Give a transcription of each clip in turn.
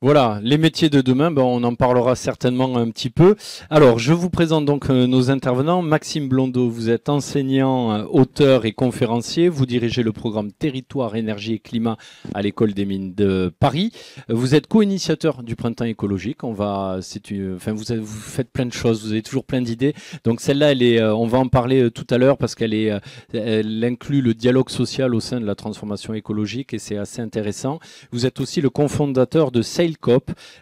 Voilà, les métiers de demain, ben, on en parlera certainement un petit peu. Alors, je vous présente donc nos intervenants. Maxime Blondeau, vous êtes enseignant, auteur et conférencier. Vous dirigez le programme Territoire, Énergie et Climat à l'École des Mines de Paris. Vous êtes co-initiateur du Printemps écologique. Vous faites plein de choses, vous avez toujours plein d'idées. Donc celle-là, on va en parler tout à l'heure parce elle inclut le dialogue social au sein de la transformation écologique et c'est assez intéressant. Vous êtes aussi le cofondateur de Sailcoop,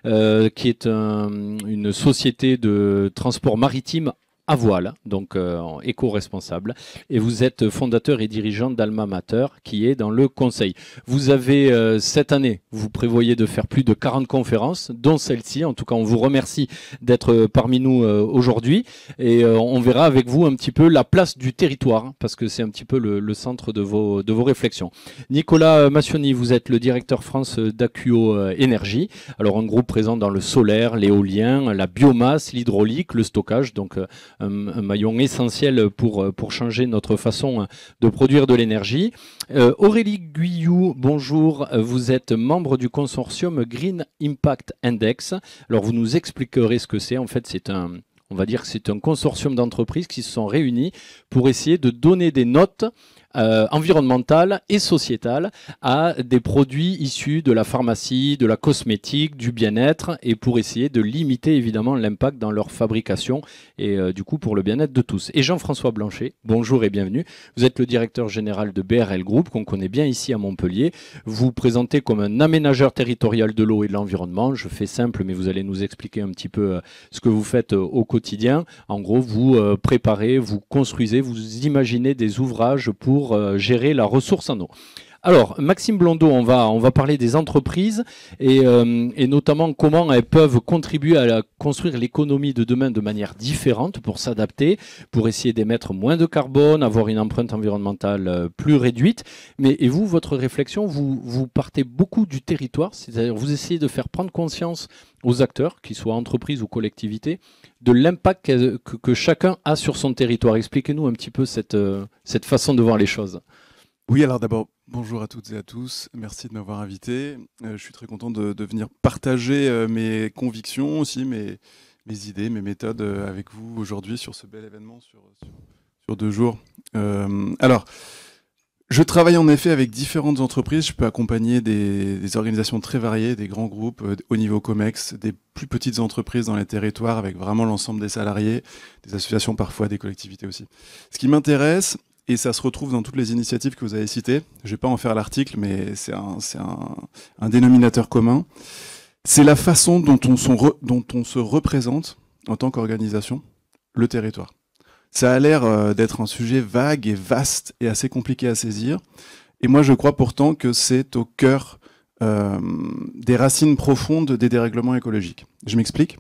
qui est une société de transport maritime à voile, donc éco-responsable. Et vous êtes fondateur et dirigeant d'Alma Mater, qui est dans le conseil. Vous avez, cette année, vous prévoyez de faire plus de 40 conférences, dont celle-ci. En tout cas, on vous remercie d'être parmi nous aujourd'hui. Et on verra avec vous un petit peu la place du territoire, hein, parce que c'est un petit peu le centre de vos réflexions. Nicolas Massioni, vous êtes le directeur France d'Acuo Énergie. Alors, un groupe présent dans le solaire, l'éolien, la biomasse, l'hydraulique, le stockage, donc un maillon essentiel pour changer notre façon de produire de l'énergie. Aurélie Guyou, bonjour, vous êtes membre du consortium Green Impact Index. Alors vous nous expliquerez ce que c'est. En fait, on va dire que c'est un consortium d'entreprises qui se sont réunis pour essayer de donner des notes environnementales et sociétales à des produits issus de la pharmacie, de la cosmétique, du bien-être et pour essayer de limiter évidemment l'impact dans leur fabrication et du coup pour le bien-être de tous. Et Jean-François Blanchet, bonjour et bienvenue. Vous êtes le directeur général de BRL Group qu'on connaît bien ici à Montpellier. Vous vous présentez comme un aménageur territorial de l'eau et de l'environnement. Je fais simple mais vous allez nous expliquer un petit peu ce que vous faites au quotidien. En gros, vous préparez, vous construisez, vous imaginez des ouvrages pour gérer la ressource en eau. Alors, Maxime Blondeau, on va parler des entreprises et notamment comment elles peuvent contribuer à construire l'économie de demain de manière différente pour s'adapter, pour essayer d'émettre moins de carbone, avoir une empreinte environnementale plus réduite. Et vous, votre réflexion, vous partez beaucoup du territoire, c'est-à-dire vous essayez de faire prendre conscience aux acteurs, qu'ils soient entreprises ou collectivités, de l'impact que chacun a sur son territoire. Expliquez-nous un petit peu cette façon de voir les choses. Oui, alors d'abord, bonjour à toutes et à tous. Merci de m'avoir invité. Je suis très content de venir partager mes convictions aussi, mes idées, mes méthodes avec vous aujourd'hui sur ce bel événement sur 2 jours. Alors, je travaille en effet avec différentes entreprises. Je peux accompagner des organisations très variées, des grands groupes au niveau COMEX, des plus petites entreprises dans les territoires avec vraiment l'ensemble des salariés, des associations parfois, des collectivités aussi. Ce qui m'intéresse, et ça se retrouve dans toutes les initiatives que vous avez citées. Je ne vais pas en faire l'article, mais c'est un dénominateur commun. C'est la façon dont on se représente en tant qu'organisation, le territoire. Ça a l'air d'être un sujet vague et vaste et assez compliqué à saisir. Et moi, je crois pourtant que c'est au cœur des racines profondes des dérèglements écologiques. Je m'explique.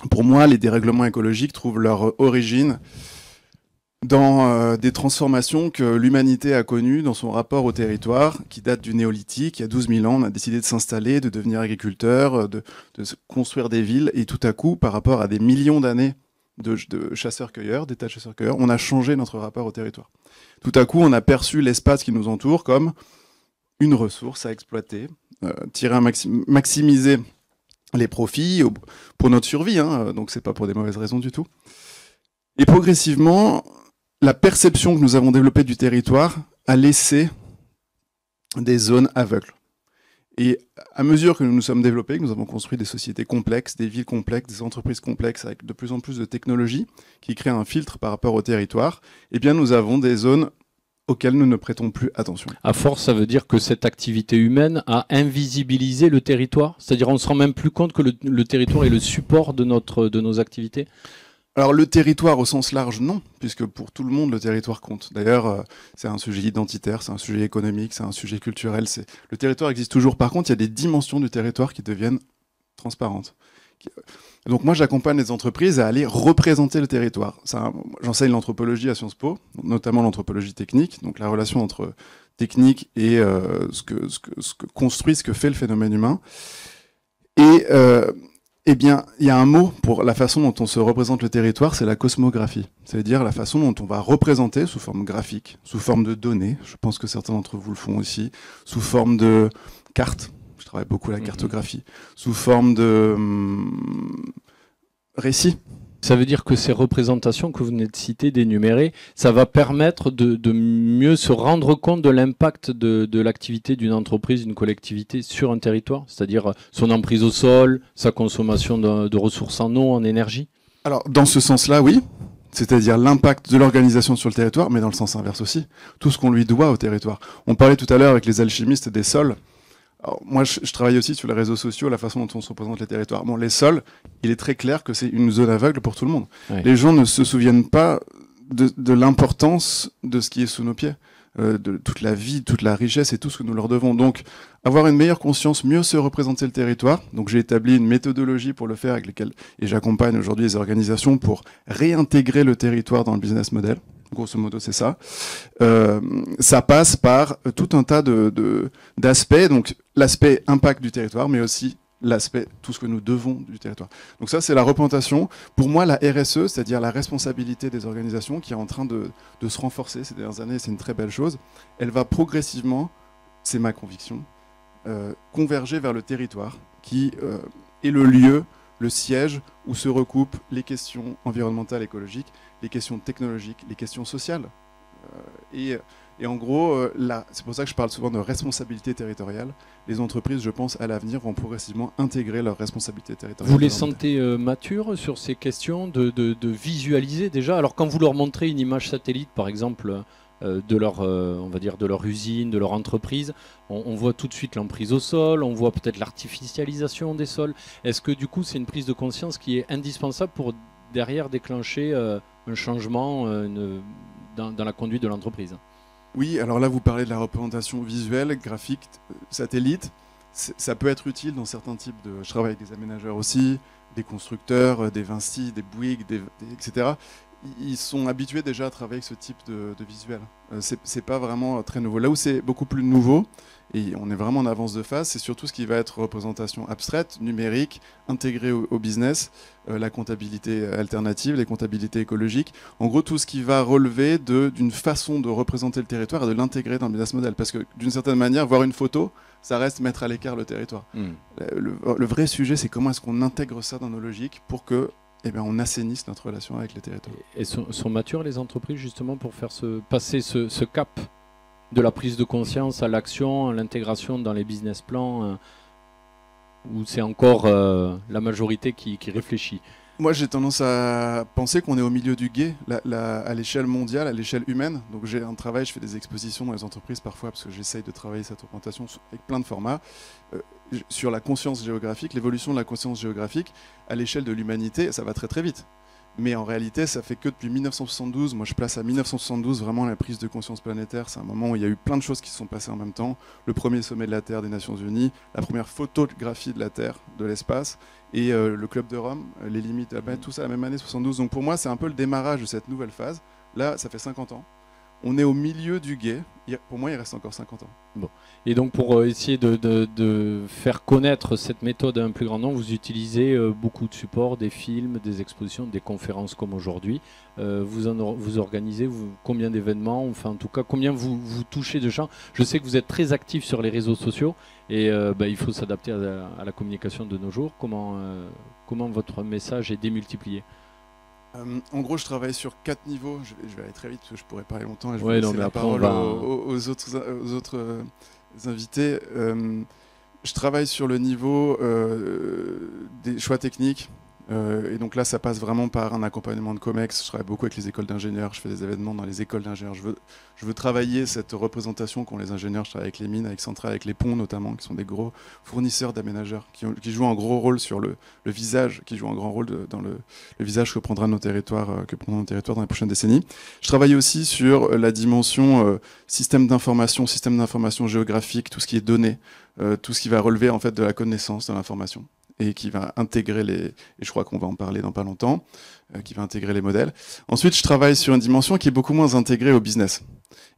Pour moi, les dérèglements écologiques trouvent leur origine dans des transformations que l'humanité a connues dans son rapport au territoire, qui date du néolithique. Il y a 12 000 ans, on a décidé de s'installer, de devenir agriculteur, de construire des villes, et tout à coup, par rapport à des millions d'années de chasseurs-cueilleurs, d'états de chasseurs-cueilleurs, on a changé notre rapport au territoire. Tout à coup, on a perçu l'espace qui nous entoure comme une ressource à exploiter, maximiser les profits pour notre survie, hein, donc c'est pas pour des mauvaises raisons du tout. Et progressivement, la perception que nous avons développée du territoire a laissé des zones aveugles. Et à mesure que nous nous sommes développés, que nous avons construit des sociétés complexes, des villes complexes, des entreprises complexes avec de plus en plus de technologies qui créent un filtre par rapport au territoire, eh bien nous avons des zones auxquelles nous ne prêtons plus attention. À force, ça veut dire que cette activité humaine a invisibilisé le territoire? C'est-à-dire on ne se rend même plus compte que le territoire est le support de nos activités? Alors le territoire au sens large, non, puisque pour tout le monde, le territoire compte. D'ailleurs, c'est un sujet identitaire, c'est un sujet économique, c'est un sujet culturel. Le territoire existe toujours. Par contre, il y a des dimensions du territoire qui deviennent transparentes. Donc moi, j'accompagne les entreprises à aller représenter le territoire. J'enseigne l'anthropologie à Sciences Po, notamment l'anthropologie technique, donc la relation entre technique et ce que fait le phénomène humain. Et eh bien, il y a un mot pour la façon dont on se représente le territoire, c'est la cosmographie. C'est-à-dire la façon dont on va représenter sous forme graphique, sous forme de données, je pense que certains d'entre vous le font aussi, sous forme de cartes Je travaille beaucoup la cartographie sous forme de récits. Ça veut dire que ces représentations que vous venez de citer, d'énumérer, ça va permettre de mieux se rendre compte de l'impact de l'activité d'une entreprise, d'une collectivité sur un territoire, c'est-à-dire son emprise au sol, sa consommation de ressources en eau, en énergie? Alors, dans ce sens-là, oui. C'est-à-dire l'impact de l'organisation sur le territoire, mais dans le sens inverse aussi. Tout ce qu'on lui doit au territoire. On parlait tout à l'heure avec les alchimistes des sols. Alors, moi, je travaille aussi sur les réseaux sociaux, la façon dont on se représente les territoires. Bon, les sols, il est très clair que c'est une zone aveugle pour tout le monde. Ouais. Les gens ne se souviennent pas de l'importance de ce qui est sous nos pieds, de toute la vie, toute la richesse et tout ce que nous leur devons. Donc, avoir une meilleure conscience, mieux se représenter le territoire. Donc, j'ai établi une méthodologie pour le faire et j'accompagne aujourd'hui les organisations pour réintégrer le territoire dans le business model. Grosso modo, c'est ça. Ça passe par tout un tas d'aspects. Donc, l'aspect impact du territoire, mais aussi l'aspect tout ce que nous devons du territoire. Donc ça, c'est la représentation. Pour moi, la RSE, c'est-à-dire la responsabilité des organisations qui est en train de se renforcer ces dernières années, c'est une très belle chose. Elle va progressivement, c'est ma conviction, converger vers le territoire qui est le lieu, le siège où se recoupent les questions environnementales, écologiques, les questions technologiques, les questions sociales. Et en gros, c'est pour ça que je parle souvent de responsabilité territoriale. Les entreprises, je pense, à l'avenir, vont progressivement intégrer leur responsabilité territoriale. Vous les sentez matures sur ces questions de visualiser déjà? Alors quand vous leur montrez une image satellite, par exemple, de leur, on va dire, de leur usine, de leur entreprise, on voit tout de suite l'emprise au sol, on voit peut-être l'artificialisation des sols. Est-ce que du coup c'est une prise de conscience qui est indispensable pour derrière déclencher un changement dans la conduite de l'entreprise? Oui, alors là vous parlez de la représentation visuelle, graphique, satellite. Ça peut être utile dans certains types de... Je travaille avec des aménageurs aussi, des constructeurs, des Vinci, des Bouygues, etc. Ils sont habitués déjà à travailler avec ce type de visuel. C'est pas vraiment très nouveau. Là où c'est beaucoup plus nouveau, et on est vraiment en avance de phase, c'est surtout ce qui va être représentation abstraite, numérique, intégrée au business, la comptabilité alternative, les comptabilités écologiques. En gros, tout ce qui va relever d'une façon de représenter le territoire et de l'intégrer dans le business model. Parce que d'une certaine manière, voir une photo, ça reste mettre à l'écart le territoire. Le vrai sujet, c'est comment est-ce qu'on intègre ça dans nos logiques pour que on assainisse notre relation avec les territoires. Et sont matures les entreprises justement pour faire passer ce cap de la prise de conscience à l'action, à l'intégration dans les business plans, où c'est encore la majorité qui réfléchit? Moi, j'ai tendance à penser qu'on est au milieu du gué, à l'échelle mondiale, à l'échelle humaine. Donc j'ai un travail, je fais des expositions dans les entreprises parfois, parce que j'essaye de travailler cette orientation avec plein de formats, sur la conscience géographique, l'évolution de la conscience géographique. À l'échelle de l'humanité, ça va très très vite. Mais en réalité, ça fait que depuis 1972, moi je place à 1972 vraiment la prise de conscience planétaire. C'est un moment où il y a eu plein de choses qui se sont passées en même temps. Le premier sommet de la Terre des Nations Unies, la première photographie de la Terre, de l'espace, et le Club de Rome, les limites de la planète, tout ça la même année 72. Donc pour moi, c'est un peu le démarrage de cette nouvelle phase. Là, ça fait 50 ans. On est au milieu du gué. Pour moi, il reste encore 50 ans. Bon. Et donc, pour essayer de faire connaître cette méthode à un plus grand nombre, vous utilisez beaucoup de supports, des films, des expositions, des conférences comme aujourd'hui. Vous organisez combien d'événements? Enfin, en tout cas, combien vous touchez de gens? Je sais que vous êtes très actif sur les réseaux sociaux et il faut s'adapter à la communication de nos jours. Comment votre message est démultiplié? En gros, je travaille sur 4 niveaux. Je vais aller très vite parce que je pourrais parler longtemps et je vais laisser la parole aux autres invités. Je travaille sur le niveau des choix techniques. Et donc là, ça passe vraiment par un accompagnement de COMEX. Je travaille beaucoup avec les écoles d'ingénieurs. Je fais des événements dans les écoles d'ingénieurs. Je veux travailler cette représentation qu'ont les ingénieurs. Je travaille avec les mines, avec Centrale, avec les ponts notamment, qui sont des gros fournisseurs d'aménageurs, qui jouent un gros rôle sur le visage, qui jouent un grand rôle dans le visage que prendront nos territoires dans les prochaines décennies. Je travaille aussi sur la dimension système d'information géographique, tout ce qui est donné, tout ce qui va relever en fait de la connaissance, de l'information, et qui va intégrer et je crois qu'on va en parler dans pas longtemps, qui va intégrer les modèles. Ensuite, je travaille sur une dimension qui est beaucoup moins intégrée au business,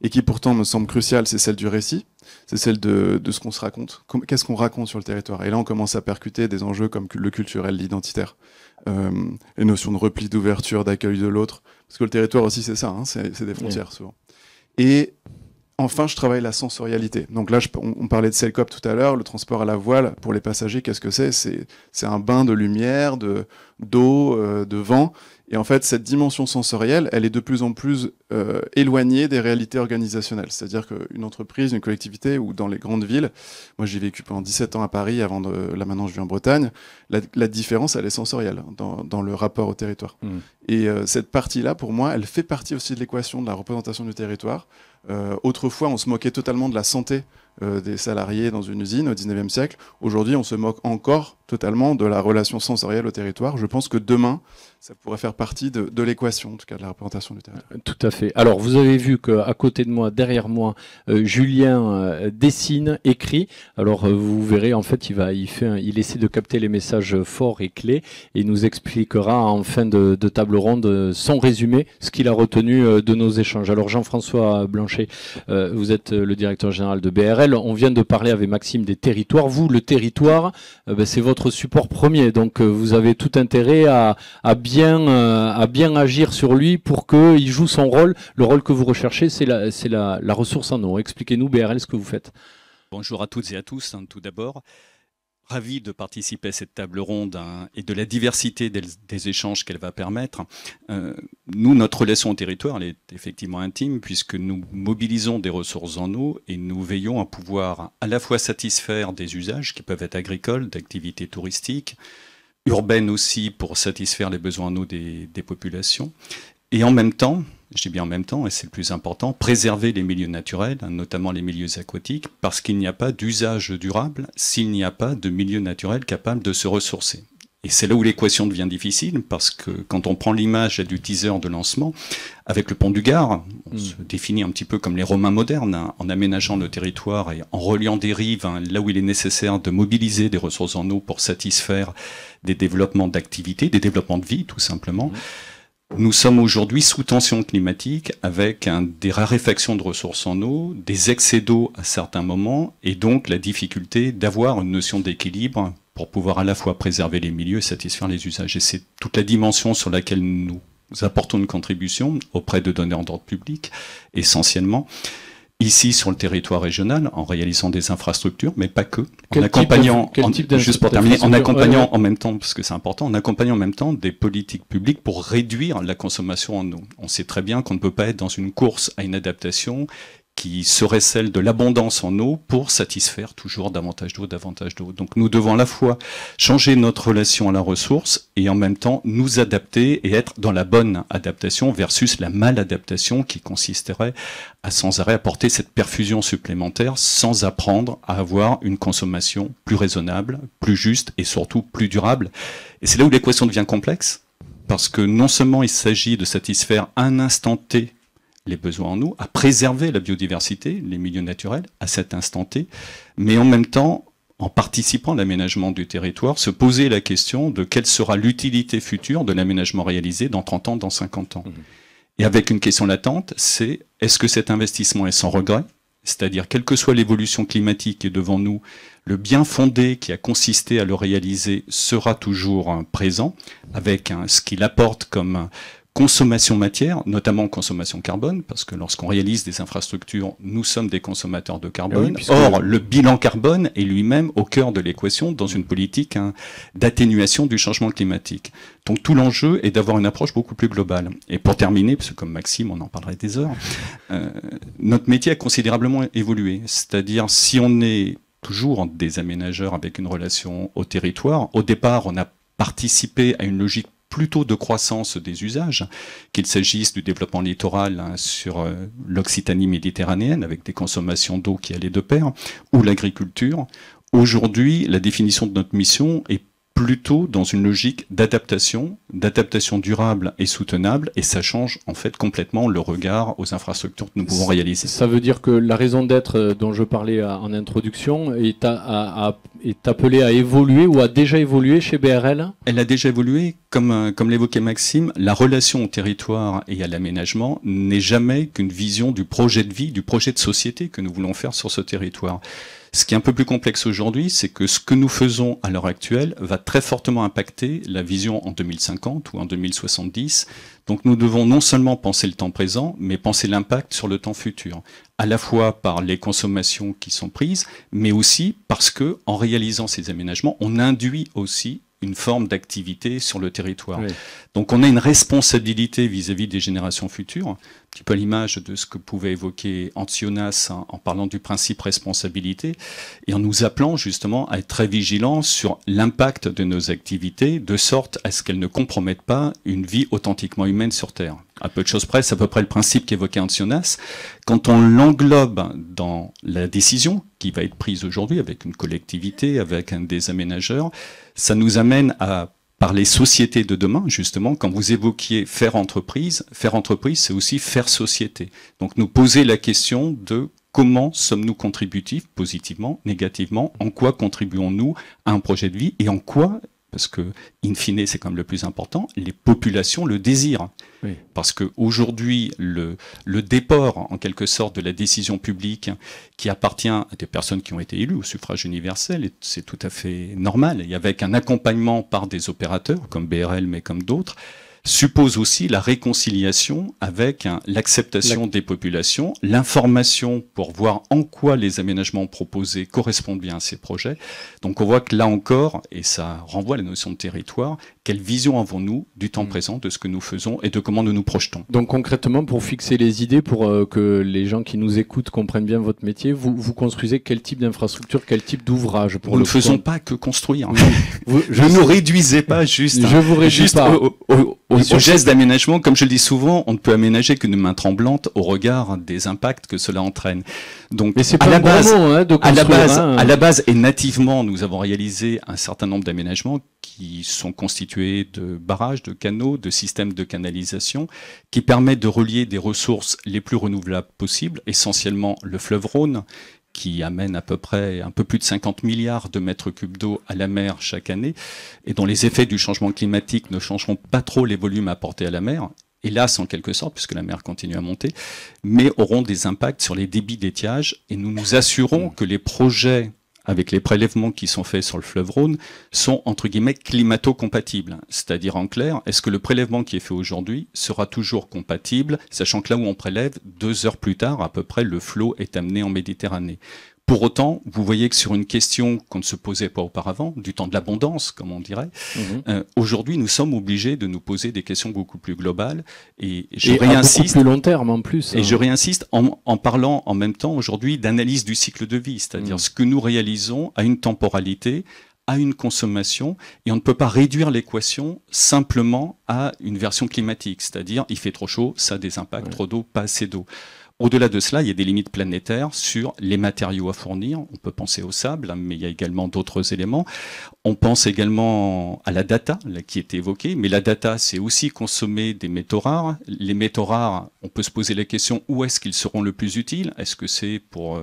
et qui pourtant me semble cruciale, c'est celle du récit, c'est celle de ce qu'on se raconte, qu'est-ce qu'on raconte sur le territoire. Et là, on commence à percuter des enjeux comme le culturel, l'identitaire, les notions de repli, d'ouverture, d'accueil de l'autre, parce que le territoire aussi, c'est ça, hein, c'est des frontières souvent. Et enfin, je travaille la sensorialité. Donc là, on parlait de Selcop tout à l'heure, le transport à la voile, pour les passagers, qu'est-ce que c'est? C'est un bain de lumière, d'eau, de vent. Et en fait, cette dimension sensorielle, elle est de plus en plus éloignée des réalités organisationnelles. C'est-à-dire qu'une entreprise, une collectivité, ou dans les grandes villes, moi j'ai vécu pendant 17 ans à Paris, là maintenant je vis en Bretagne, la différence, elle est sensorielle dans le rapport au territoire. Mmh. Et cette partie-là, pour moi, elle fait partie aussi de l'équation de la représentation du territoire. Autrefois, on se moquait totalement de la santé des salariés dans une usine au 19e siècle. Aujourd'hui, on se moque encore totalement de la relation sensorielle au territoire. Je pense que demain, ça pourrait faire partie de l'équation, en tout cas de la représentation du territoire. Tout à fait. Alors, vous avez vu qu'à côté de moi, derrière moi, Julien dessine, écrit. Alors, vous verrez, en fait, il essaie de capter les messages forts et clés et il nous expliquera en fin de table ronde son résumé, ce qu'il a retenu de nos échanges. Alors, Jean-François Blanchet, vous êtes le directeur général de BRL. On vient de parler avec Maxime des territoires. Vous, le territoire, c'est votre support premier. Donc, vous avez tout intérêt à bien agir sur lui pour qu'il joue son rôle. Le rôle que vous recherchez, c'est la ressource en eau. Expliquez-nous, BRL, ce que vous faites. Bonjour à toutes et à tous, tout d'abord. Ravi de participer à cette table ronde et de la diversité des échanges qu'elle va permettre. Nous, notre relation au territoire, elle est effectivement intime puisque nous mobilisons des ressources en eau et nous veillons à pouvoir à la fois satisfaire des usages qui peuvent être agricoles, d'activités touristiques, urbaines aussi pour satisfaire les besoins en eau des populations. Et en même temps, je dis bien en même temps, et c'est le plus important, préserver les milieux naturels, notamment les milieux aquatiques, parce qu'il n'y a pas d'usage durable s'il n'y a pas de milieu naturel capable de se ressourcer. Et c'est là où l'équation devient difficile, parce que quand on prend l'image du teaser de lancement, avec le pont du Gard, on se définit un petit peu comme les Romains modernes, en aménageant le territoire et en reliant des rives, là où il est nécessaire de mobiliser des ressources en eau pour satisfaire des développements d'activité, des développements de vie, tout simplement. Nous sommes aujourd'hui sous tension climatique avec des raréfactions de ressources en eau, des excès d'eau à certains moments et donc la difficulté d'avoir une notion d'équilibre pour pouvoir à la fois préserver les milieux et satisfaire les usages. Et c'est toute la dimension sur laquelle nous apportons une contribution auprès de donneurs d'ordre public, essentiellement. Ici, sur le territoire régional, en réalisant des infrastructures, mais pas que. En accompagnant en même temps, parce que c'est important, en accompagnant en même temps des politiques publiques pour réduire la consommation en eau. On sait très bien qu'on ne peut pas être dans une course à une adaptation qui serait celle de l'abondance en eau pour satisfaire toujours davantage d'eau. Donc nous devons à la fois changer notre relation à la ressource et en même temps nous adapter et être dans la bonne adaptation versus la maladaptation qui consisterait à sans arrêt apporter cette perfusion supplémentaire sans apprendre à avoir une consommation plus raisonnable, plus juste et surtout plus durable. Et c'est là où l'équation devient complexe parce que non seulement il s'agit de satisfaire un instant T les besoins en eau, à préserver la biodiversité, les milieux naturels, à cet instant T, mais en même temps, en participant à l'aménagement du territoire, se poser la question de quelle sera l'utilité future de l'aménagement réalisé dans 30 ans, dans 50 ans. Et avec une question latente, c'est est-ce que cet investissement est sans regret? C'est-à-dire, quelle que soit l'évolution climatique qui est devant nous, le bien fondé qui a consisté à le réaliser sera toujours présent, avec ce qu'il apporte comme consommation matière, notamment consommation carbone, parce que lorsqu'on réalise des infrastructures, nous sommes des consommateurs de carbone. Oui, or, le bilan carbone est lui-même au cœur de l'équation dans une politique d'atténuation du changement climatique. Donc tout l'enjeu est d'avoir une approche beaucoup plus globale. Et pour terminer, parce que comme Maxime, on en parlerait des heures, notre métier a considérablement évolué. C'est-à-dire, si on est toujours des aménageurs avec une relation au territoire, au départ, on a participé à une logique plutôt de croissance des usages, qu'il s'agisse du développement littoral sur l'Occitanie méditerranéenne, avec des consommations d'eau qui allaient de pair, ou l'agriculture. Aujourd'hui, la définition de notre mission est plutôt dans une logique d'adaptation durable et soutenable, et ça change en fait complètement le regard aux infrastructures que nous pouvons réaliser. Ça veut dire que la raison d'être dont je parlais en introduction est appelée à évoluer ou a déjà évolué chez BRL? Elle a déjà évolué, comme l'évoquait Maxime, la relation au territoire et à l'aménagement n'est jamais qu'une vision du projet de vie, du projet de société que nous voulons faire sur ce territoire. Ce qui est un peu plus complexe aujourd'hui, c'est que ce que nous faisons à l'heure actuelle va très fortement impacter la vision en 2050 ou en 2070. Donc nous devons non seulement penser le temps présent, mais penser l'impact sur le temps futur, à la fois par les consommations qui sont prises, mais aussi parce que en réalisant ces aménagements, on induit aussi une forme d'activité sur le territoire. Oui. Donc on a une responsabilité vis-à-vis des générations futures, un petit peu à l'image de ce que pouvait évoquer Antionas en parlant du principe responsabilité, et en nous appelant justement à être très vigilants sur l'impact de nos activités, de sorte à ce qu'elles ne compromettent pas une vie authentiquement humaine sur Terre. À peu de choses près, c'est à peu près le principe qu'évoquait Antionas. Quand on l'englobe dans la décision qui va être prise aujourd'hui avec une collectivité, avec un des aménageurs, ça nous amène à parler société de demain, justement. Quand vous évoquiez faire entreprise, c'est aussi faire société. Donc nous poser la question de comment sommes-nous contributifs, positivement, négativement, en quoi contribuons-nous à un projet de vie et en quoi, parce que, in fine, c'est quand même le plus important, les populations le désirent. Oui. Parce qu'aujourd'hui, le déport, en quelque sorte, de la décision publique qui appartient à des personnes qui ont été élues au suffrage universel, c'est tout à fait normal, et avec un accompagnement par des opérateurs, comme BRL, mais comme d'autres, suppose aussi la réconciliation avec l'acceptation des populations, l'information pour voir en quoi les aménagements proposés correspondent bien à ces projets. Donc on voit que là encore, et ça renvoie à la notion de territoire, quelle vision avons-nous du temps présent, de ce que nous faisons et de comment nous nous projetons. Donc concrètement, pour fixer les idées, pour que les gens qui nous écoutent comprennent bien votre métier, vous construisez quel type d'infrastructure, quel type d'ouvrage? Nous ne faisons pas que construire. Je ne réduisez pas juste, je vous réduis pas. Au geste d'aménagement, comme je le dis souvent, on ne peut aménager qu'une main tremblante au regard des impacts que cela entraîne. Donc, à la base et nativement, nous avons réalisé un certain nombre d'aménagements qui sont constitués de barrages, de canaux, de systèmes de canalisation, qui permettent de relier des ressources les plus renouvelables possibles, essentiellement le fleuve Rhône, qui amène à peu près un peu plus de 50 milliards de mètres cubes d'eau à la mer chaque année, et dont les effets du changement climatique ne changeront pas trop les volumes apportés à la mer, hélas en quelque sorte, puisque la mer continue à monter, mais auront des impacts sur les débits d'étiage, et nous nous assurons que les projets avec les prélèvements qui sont faits sur le fleuve Rhône, sont entre guillemets climato-compatibles. C'est-à-dire en clair, est-ce que le prélèvement qui est fait aujourd'hui sera toujours compatible, sachant que là où on prélève, 2 heures plus tard, à peu près, le flot est amené en Méditerranée. Pour autant, vous voyez que sur une question qu'on ne se posait pas auparavant, du temps de l'abondance, comme on dirait, aujourd'hui, nous sommes obligés de nous poser des questions beaucoup plus globales. Et je réinsiste, beaucoup plus long terme en plus. Et je réinsiste en parlant en même temps aujourd'hui d'analyse du cycle de vie, c'est-à-dire ce que nous réalisons à une temporalité, à une consommation, et on ne peut pas réduire l'équation simplement à une version climatique, c'est-à-dire il fait trop chaud, ça a des impacts, trop d'eau, pas assez d'eau. Au-delà de cela, il y a des limites planétaires sur les matériaux à fournir. On peut penser au sable, mais il y a également d'autres éléments. On pense également à la data, là, qui était évoquée. Mais la data, c'est aussi consommer des métaux rares. Les métaux rares, on peut se poser la question, où est-ce qu'ils seront le plus utiles? Est-ce que c'est pour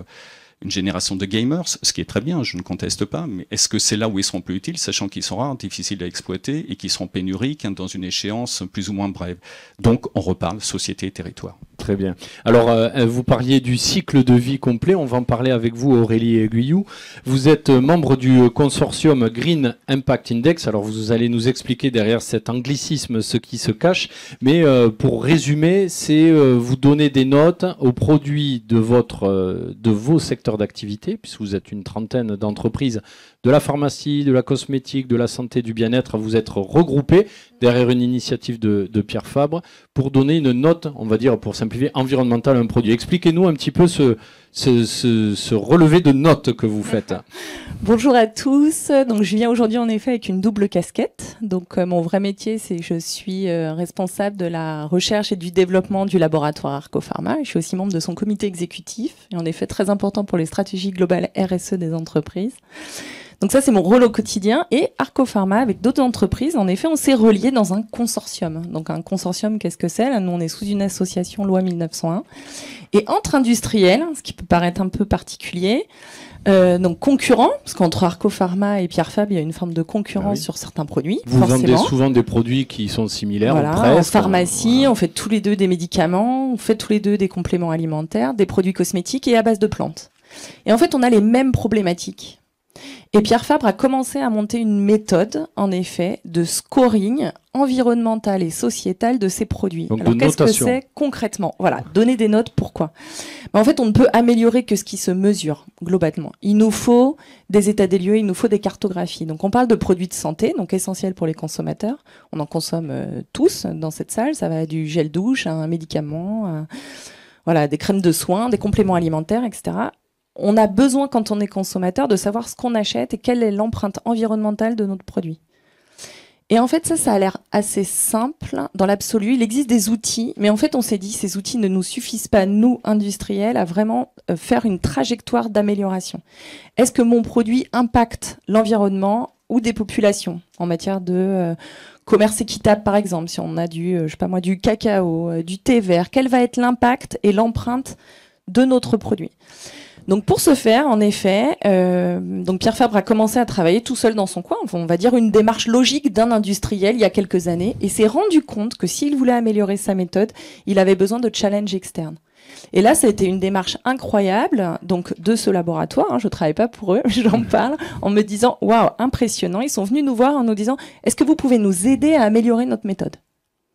une génération de gamers, ce qui est très bien, je ne conteste pas, mais est-ce que c'est là où ils seront plus utiles, sachant qu'ils sont rares, difficiles à exploiter et qu'ils seront pénuriques dans une échéance plus ou moins brève? Donc on reparle société et territoire. Très bien. Alors, vous parliez du cycle de vie complet. On va en parler avec vous, Aurélie Aiguillou. Vous êtes membre du consortium Green Impact Index. Alors, vous allez nous expliquer derrière cet anglicisme ce qui se cache. Mais pour résumer, c'est vous donner des notes aux produits de vos secteurs d'activité, puisque vous êtes une trentaine d'entreprises de la pharmacie, de la cosmétique, de la santé, du bien-être. Vous êtes regroupés derrière une initiative de Pierre Fabre pour donner une note, on va dire, pour simplifier, environnementale à un produit. Expliquez-nous un petit peu ce relevé de notes que vous faites. Bonjour à tous. Donc, je viens aujourd'hui en effet avec une double casquette. Donc, mon vrai métier, c'est que je suis responsable de la recherche et du développement du laboratoire Arcopharma. Je suis aussi membre de son comité exécutif, et en effet très important pour les stratégies globales RSE des entreprises. Donc ça, c'est mon rôle au quotidien. Et Arcopharma, avec d'autres entreprises, en effet, on s'est reliés dans un consortium. Donc un consortium, qu'est-ce que c'est? Là, nous, on est sous une association loi 1901. Et entre industriels, ce qui peut paraître un peu particulier, donc concurrents, parce qu'entre Arcopharma et Pierre Fabre, il y a une forme de concurrence sur certains produits. Vous vendez souvent des produits qui sont similaires, voilà, en pharmacie, on fait tous les deux des médicaments, on fait tous les deux des compléments alimentaires, des produits cosmétiques et à base de plantes. Et en fait, on a les mêmes problématiques. Et Pierre Fabre a commencé à monter une méthode, en effet, de scoring environnemental et sociétal de ces produits. Donc alors, de qu'est-ce que notation. c'est concrètement? Voilà, donner des notes, pourquoi? Mais en fait, on ne peut améliorer que ce qui se mesure, globalement. Il nous faut des états des lieux, il nous faut des cartographies. Donc, on parle de produits de santé, donc essentiels pour les consommateurs. On en consomme tous dans cette salle. Ça va du gel douche, à un médicament, voilà, des crèmes de soins, des compléments alimentaires, etc. On a besoin, quand on est consommateur, de savoir ce qu'on achète et quelle est l'empreinte environnementale de notre produit. Et en fait, ça a l'air assez simple dans l'absolu. Il existe des outils, mais en fait, on s'est dit, ces outils ne nous suffisent pas, nous, industriels, à vraiment faire une trajectoire d'amélioration. Est-ce que mon produit impacte l'environnement ou des populations en matière de commerce équitable, par exemple, si on a je sais pas moi, du cacao, du thé vert, quel va être l'impact et l'empreinte de notre produit? Donc pour ce faire, en effet, donc Pierre Fabre a commencé à travailler tout seul dans son coin, enfin, on va dire une démarche logique d'un industriel il y a quelques années, et s'est rendu compte que s'il voulait améliorer sa méthode, il avait besoin de challenges externes. Et là, ça a été une démarche incroyable, donc de ce laboratoire, hein, je ne travaille pas pour eux, j'en parle, en me disant « Waouh, impressionnant !» Ils sont venus nous voir en nous disant « Est-ce que vous pouvez nous aider à améliorer notre méthode ?»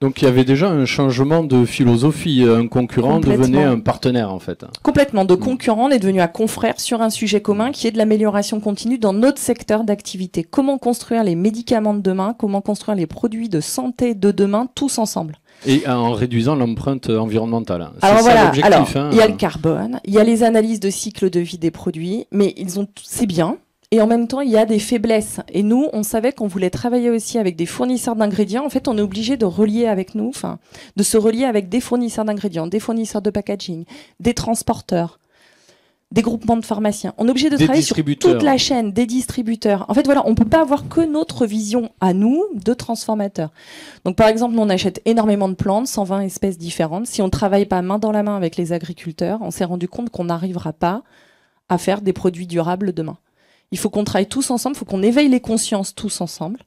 Donc il y avait déjà un changement de philosophie. Un concurrent devenait un partenaire en fait. Complètement. De concurrent, on est devenu un confrère sur un sujet commun qui est de l'amélioration continue dans notre secteur d'activité. Comment construire les médicaments de demain, comment construire les produits de santé de demain, tous ensemble. Et en réduisant l'empreinte environnementale. Alors voilà, l'objectif. Il y a le carbone, il y a les analyses de cycle de vie des produits, mais c'est bien. Et en même temps, il y a des faiblesses. Et nous, on savait qu'on voulait travailler aussi avec des fournisseurs d'ingrédients. En fait, on est obligé de relier avec nous, de se relier avec des fournisseurs d'ingrédients, des fournisseurs de packaging, des transporteurs, des groupements de pharmaciens. On est obligé de travailler sur toute la chaîne, des distributeurs. En fait, voilà, on ne peut pas avoir que notre vision à nous de transformateurs. Donc, par exemple, nous, on achète énormément de plantes, 120 espèces différentes. Si on ne travaille pas main dans la main avec les agriculteurs, on s'est rendu compte qu'on n'arrivera pas à faire des produits durables demain. Il faut qu'on travaille tous ensemble, il faut qu'on éveille les consciences tous ensemble.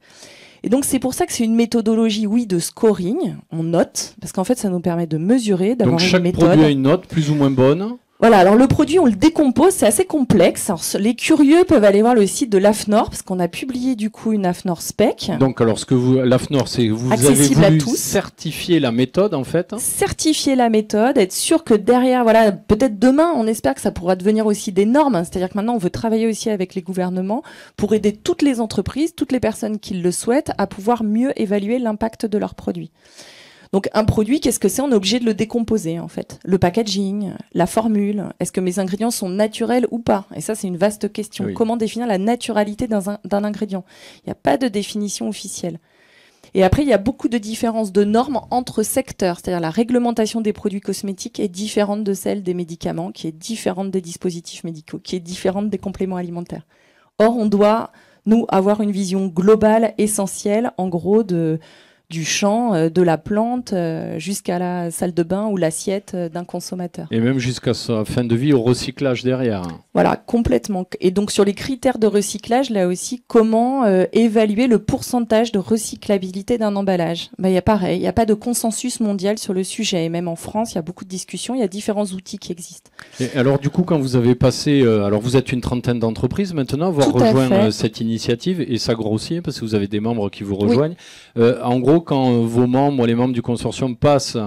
Et donc, c'est pour ça que c'est une méthodologie, oui, de scoring. On note, parce qu'en fait, ça nous permet de mesurer, d'avoir une méthode. Donc, chaque produit a une note plus ou moins bonne. Voilà, alors le produit, on le décompose, c'est assez complexe. Alors, les curieux peuvent aller voir le site de l'AFNOR, parce qu'on a publié du coup une AFNOR spec. Donc, alors, l'AFNOR, c'est vous avez voulu certifier la méthode, en fait. Certifier la méthode, être sûr que derrière, voilà, peut-être demain, on espère que ça pourra devenir aussi des normes. C'est-à-dire que maintenant, on veut travailler aussi avec les gouvernements pour aider toutes les entreprises, toutes les personnes qui le souhaitent, à pouvoir mieux évaluer l'impact de leurs produits. Donc un produit, qu'est-ce que c'est? On est obligé de le décomposer en fait. Le packaging, la formule, est-ce que mes ingrédients sont naturels ou pas? Et ça, c'est une vaste question. Oui. Comment définir la naturalité d'un ingrédient? Il n'y a pas de définition officielle. Et après, il y a beaucoup de différences de normes entre secteurs. C'est-à-dire la réglementation des produits cosmétiques est différente de celle des médicaments, qui est différente des dispositifs médicaux, qui est différente des compléments alimentaires. Or, on doit, nous, avoir une vision globale, essentielle, en gros, du champ, de la plante, jusqu'à la salle de bain ou l'assiette d'un consommateur. Et même jusqu'à sa fin de vie au recyclage derrière. Voilà, complètement. Et donc sur les critères de recyclage, là aussi, comment évaluer le pourcentage de recyclabilité d'un emballage? Il y a pareil, il n'y a pas de consensus mondial sur le sujet. Et même en France, il y a beaucoup de discussions, il y a différents outils qui existent. Et alors du coup, quand vous avez passé, alors vous êtes une trentaine d'entreprises maintenant, avoir rejoint cette initiative, et ça grossit, parce que vous avez des membres qui vous rejoignent. Oui. En gros, quand vos membres, les membres du consortium passent,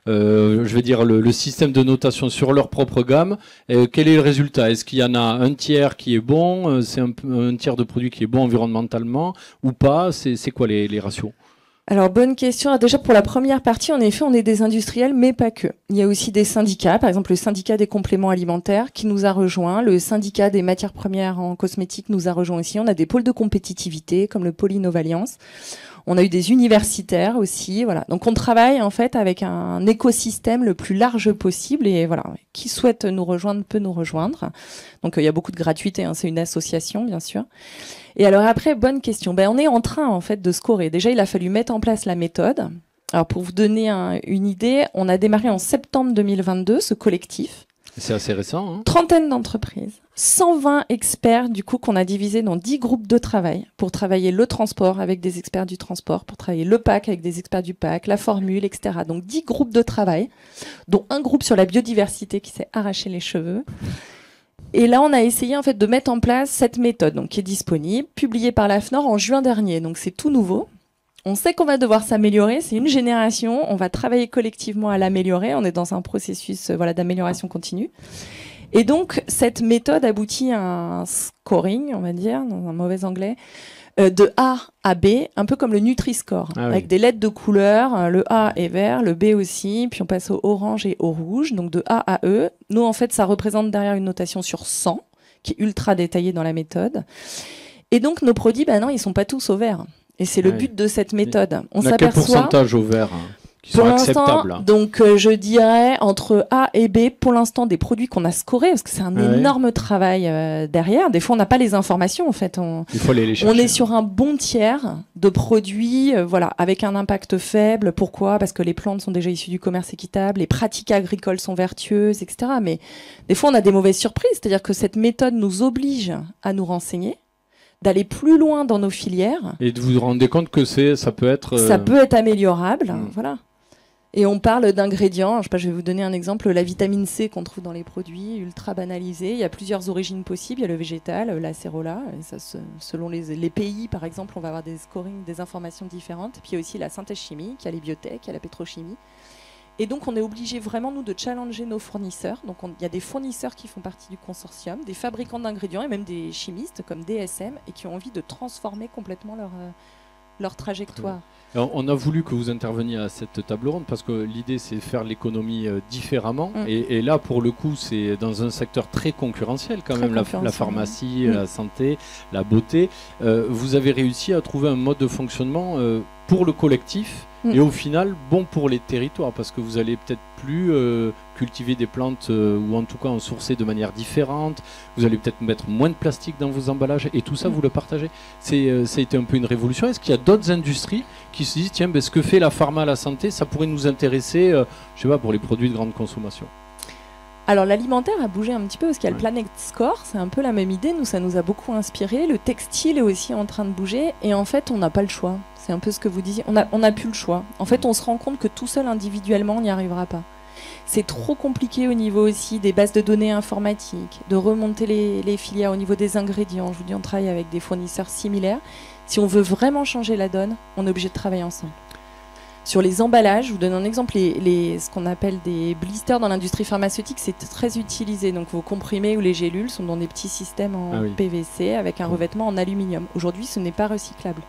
je vais dire, le système de notation sur leur propre gamme, quel est le résultat? Est-ce qu'il y en a un tiers qui est bon, c'est un tiers de produit qui est bon environnementalement ou pas? C'est quoi les ratios? Alors, bonne question. Alors, déjà, pour la première partie, en effet, on est des industriels, mais pas que. Il y a aussi des syndicats, par exemple le syndicat des compléments alimentaires qui nous a rejoints, le syndicat des matières premières en cosmétique nous a rejoints aussi. On a des pôles de compétitivité comme le pôle Innovalliance. On a eu des universitaires aussi, voilà. Donc on travaille en fait avec un écosystème le plus large possible et voilà, qui souhaite nous rejoindre peut nous rejoindre. Donc il y a beaucoup de gratuité, hein. C'est une association bien sûr. Et alors après, bonne question. On est en train en fait de scorer. Déjà, il a fallu mettre en place la méthode. Alors pour vous donner une idée, on a démarré en septembre 2022 ce collectif. C'est assez récent. Hein. 30 d'entreprises, 120 experts du coup qu'on a divisé dans 10 groupes de travail pour travailler le transport avec des experts du transport, pour travailler le pack avec des experts du pack, la formule, etc. Donc 10 groupes de travail, dont un groupe sur la biodiversité qui s'est arraché les cheveux. Et là, on a essayé en fait de mettre en place cette méthode, donc qui est disponible, publiée par l'AFNOR en juin dernier. Donc c'est tout nouveau. On sait qu'on va devoir s'améliorer. C'est une génération. On va travailler collectivement à l'améliorer. On est dans un processus d'amélioration continue. Et donc cette méthode aboutit à un scoring, on va dire, dans un mauvais anglais, de A à B, un peu comme le Nutri-Score, avec des lettres de couleur. Le A est vert, le B aussi, puis on passe au orange et au rouge, donc de A à E. Nous, en fait, ça représente derrière une notation sur 100, qui est ultra détaillée dans la méthode. Et donc, nos produits, non, ils sont pas tous au vert. Et c'est le but de cette méthode. On a quel pourcentage au vert qui sont acceptables? Donc, je dirais entre A et B, pour l'instant, des produits qu'on a scorés, parce que c'est un énorme travail derrière. Des fois, on n'a pas les informations, en fait. Il faut aller les chercher. On est sur un bon tiers de produits avec un impact faible. Pourquoi? Parce que les plantes sont déjà issues du commerce équitable, les pratiques agricoles sont vertueuses, etc. Mais des fois, on a des mauvaises surprises. C'est-à-dire que cette méthode nous oblige à nous renseigner, d'aller plus loin dans nos filières. Et de vous rendre compte que ça peut être... Ça peut être améliorable, voilà. Et on parle d'ingrédients, je vais vous donner un exemple, la vitamine C qu'on trouve dans les produits, ultra banalisée. Il y a plusieurs origines possibles, il y a le végétal, l'acérola, et ça, selon les pays par exemple, on va avoir des scorings, des informations différentes. Et puis il y a aussi la synthèse chimique, il y a les biotech, il y a la pétrochimie. Et donc on est obligé vraiment nous de challenger nos fournisseurs. Donc il y a des fournisseurs qui font partie du consortium, des fabricants d'ingrédients et même des chimistes comme DSM et qui ont envie de transformer complètement leur trajectoire. Alors, on a voulu que vous interveniez à cette table ronde parce que l'idée c'est de faire l'économie différemment et là pour le coup c'est dans un secteur très concurrentiel quand même, la pharmacie, la santé, la beauté. Vous avez réussi à trouver un mode de fonctionnement pour le collectif et au final bon pour les territoires parce que vous allez peut-être plus cultiver des plantes ou en tout cas en sourcer de manière différente, vous allez peut-être mettre moins de plastique dans vos emballages et tout ça vous le partagez. Ça a été un peu une révolution. Est-ce qu'il y a d'autres industries qui se disent tiens ce que fait la pharma, la santé, ça pourrait nous intéresser je sais pas, pour les produits de grande consommation? Alors l'alimentaire a bougé un petit peu parce qu'il y a le Planet Score, c'est un peu la même idée, nous ça nous a beaucoup inspiré. Le textile est aussi en train de bouger et en fait on n'a pas le choix. C'est un peu ce que vous disiez, on n'a plus le choix. En fait on se rend compte que tout seul individuellement on n'y arrivera pas. C'est trop compliqué au niveau aussi des bases de données informatiques, de remonter les filières au niveau des ingrédients. Je vous dis on travaille avec des fournisseurs similaires. Si on veut vraiment changer la donne, on est obligé de travailler ensemble. Sur les emballages, je vous donne un exemple, ce qu'on appelle des blisters dans l'industrie pharmaceutique, c'est très utilisé. Donc vos comprimés ou les gélules sont dans des petits systèmes en PVC avec un revêtement en aluminium. Aujourd'hui, ce n'est pas recyclable.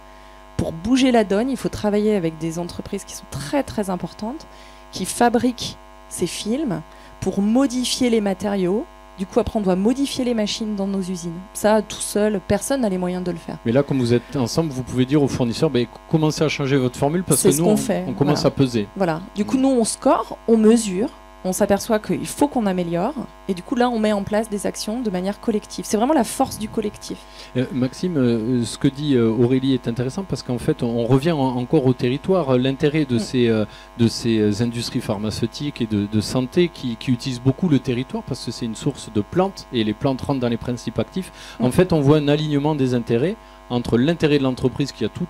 Pour bouger la donne, il faut travailler avec des entreprises qui sont très très importantes, qui fabriquent ces films pour modifier les matériaux. Du coup, après, on doit modifier les machines dans nos usines. Ça, tout seul, personne n'a les moyens de le faire. Mais là, comme vous êtes ensemble, vous pouvez dire aux fournisseurs, commencez à changer votre formule parce que nous, on commence à peser. Voilà. Du coup, nous, on score, on mesure, on s'aperçoit qu'il faut qu'on améliore. Et du coup, là, on met en place des actions de manière collective. C'est vraiment la force du collectif. Maxime, ce que dit Aurélie est intéressant parce qu'en fait, on revient encore au territoire. L'intérêt de ces industries pharmaceutiques et de santé qui utilisent beaucoup le territoire parce que c'est une source de plantes et les plantes rentrent dans les principes actifs. En fait, on voit un alignement des intérêts entre l'intérêt de l'entreprise qui a tout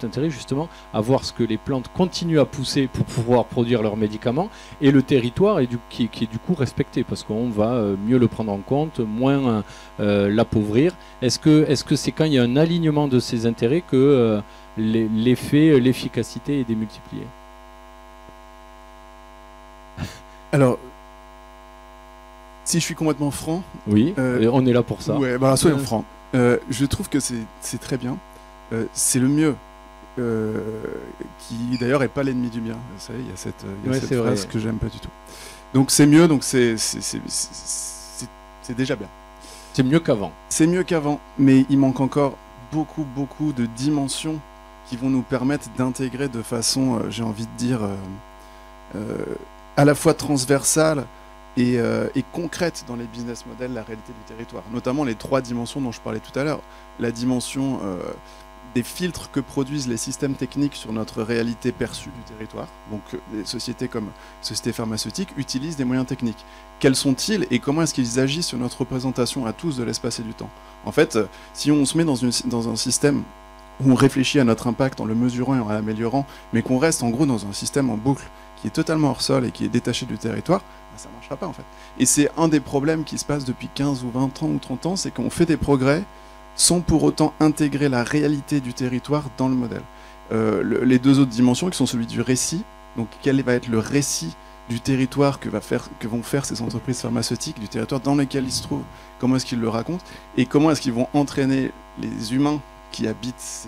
intérêt justement à voir ce que les plantes continuent à pousser pour pouvoir produire leurs médicaments et le territoire qui est du coup respecté parce qu'on va mieux le prendre en compte, moins l'appauvrir. Est-ce que c'est quand il y a un alignement de ces intérêts que l'effet, l'efficacité est démultipliée? Alors, si je suis complètement franc... Oui, on est là pour ça. Ouais, soyons francs. Je trouve que c'est très bien. C'est le mieux, qui d'ailleurs n'est pas l'ennemi du bien. Vous savez, il y a cette phrase que j'aime pas du tout. Donc c'est mieux, donc c'est déjà bien. C'est mieux qu'avant. C'est mieux qu'avant, mais il manque encore beaucoup de dimensions qui vont nous permettre d'intégrer de façon, j'ai envie de dire, à la fois transversale et concrète dans les business models, la réalité du territoire. Notamment les 3 dimensions dont je parlais tout à l'heure. La dimension des filtres que produisent les systèmes techniques sur notre réalité perçue du territoire. Donc des sociétés comme sociétés pharmaceutiques utilisent des moyens techniques. Quels sont-ils et comment est-ce qu'ils agissent sur notre représentation à tous de l'espace et du temps? En fait, si on se met dans un système où on réfléchit à notre impact en le mesurant et en l'améliorant, mais qu'on reste en gros dans un système en boucle qui est totalement hors sol et qui est détaché du territoire, ça ne marchera pas en fait. Et c'est un des problèmes qui se passe depuis 15 ou 20 ans ou 30 ans, c'est qu'on fait des progrès sans pour autant intégrer la réalité du territoire dans le modèle. Les deux autres dimensions qui sont celui du récit, donc quel va être le récit du territoire que vont faire ces entreprises pharmaceutiques, du territoire dans lequel ils se trouvent, comment est-ce qu'ils le racontent, et comment est-ce qu'ils vont entraîner les humains qui habitent,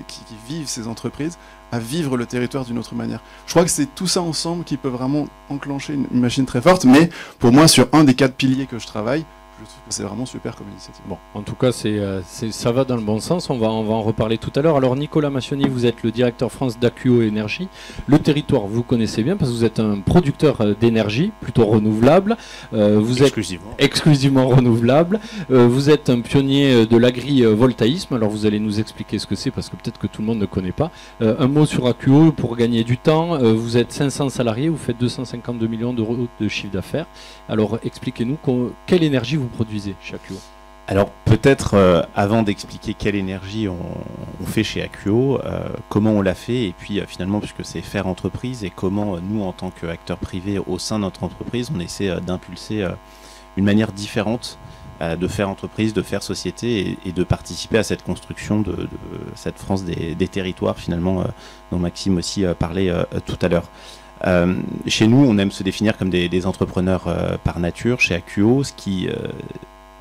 qui vivent ces entreprises, à vivre le territoire d'une autre manière. Je crois que c'est tout ça ensemble qui peut vraiment enclencher une machine très forte, mais pour moi, sur un des 4 piliers que je travaille, je trouve que c'est vraiment super comme initiative. Bon, en tout cas, ça va dans le bon sens. On va en reparler tout à l'heure. Alors, Nicolas Massioni, vous êtes le directeur France d'Acuo Énergie. Le territoire, vous connaissez bien parce que vous êtes un producteur d'énergie plutôt renouvelable. Vous êtes exclusivement renouvelable. Vous êtes un pionnier de l'agrivoltaïsme. Alors, vous allez nous expliquer ce que c'est parce que peut-être que tout le monde ne connaît pas. Un mot sur Acuo pour gagner du temps. Vous êtes 500 salariés. Vous faites 252 millions d'euros de chiffre d'affaires. Alors, expliquez-nous quelle énergie vous produisez chez Acuo. Alors peut-être avant d'expliquer quelle énergie on fait chez Acuo, comment on l'a fait et puis finalement puisque c'est faire entreprise et comment nous en tant qu'acteurs privés au sein de notre entreprise on essaie d'impulser une manière différente de faire entreprise, de faire société et de participer à cette construction de cette France des territoires finalement dont Maxime aussi parlait tout à l'heure. Chez nous, on aime se définir comme des entrepreneurs par nature chez Acuo, ce qui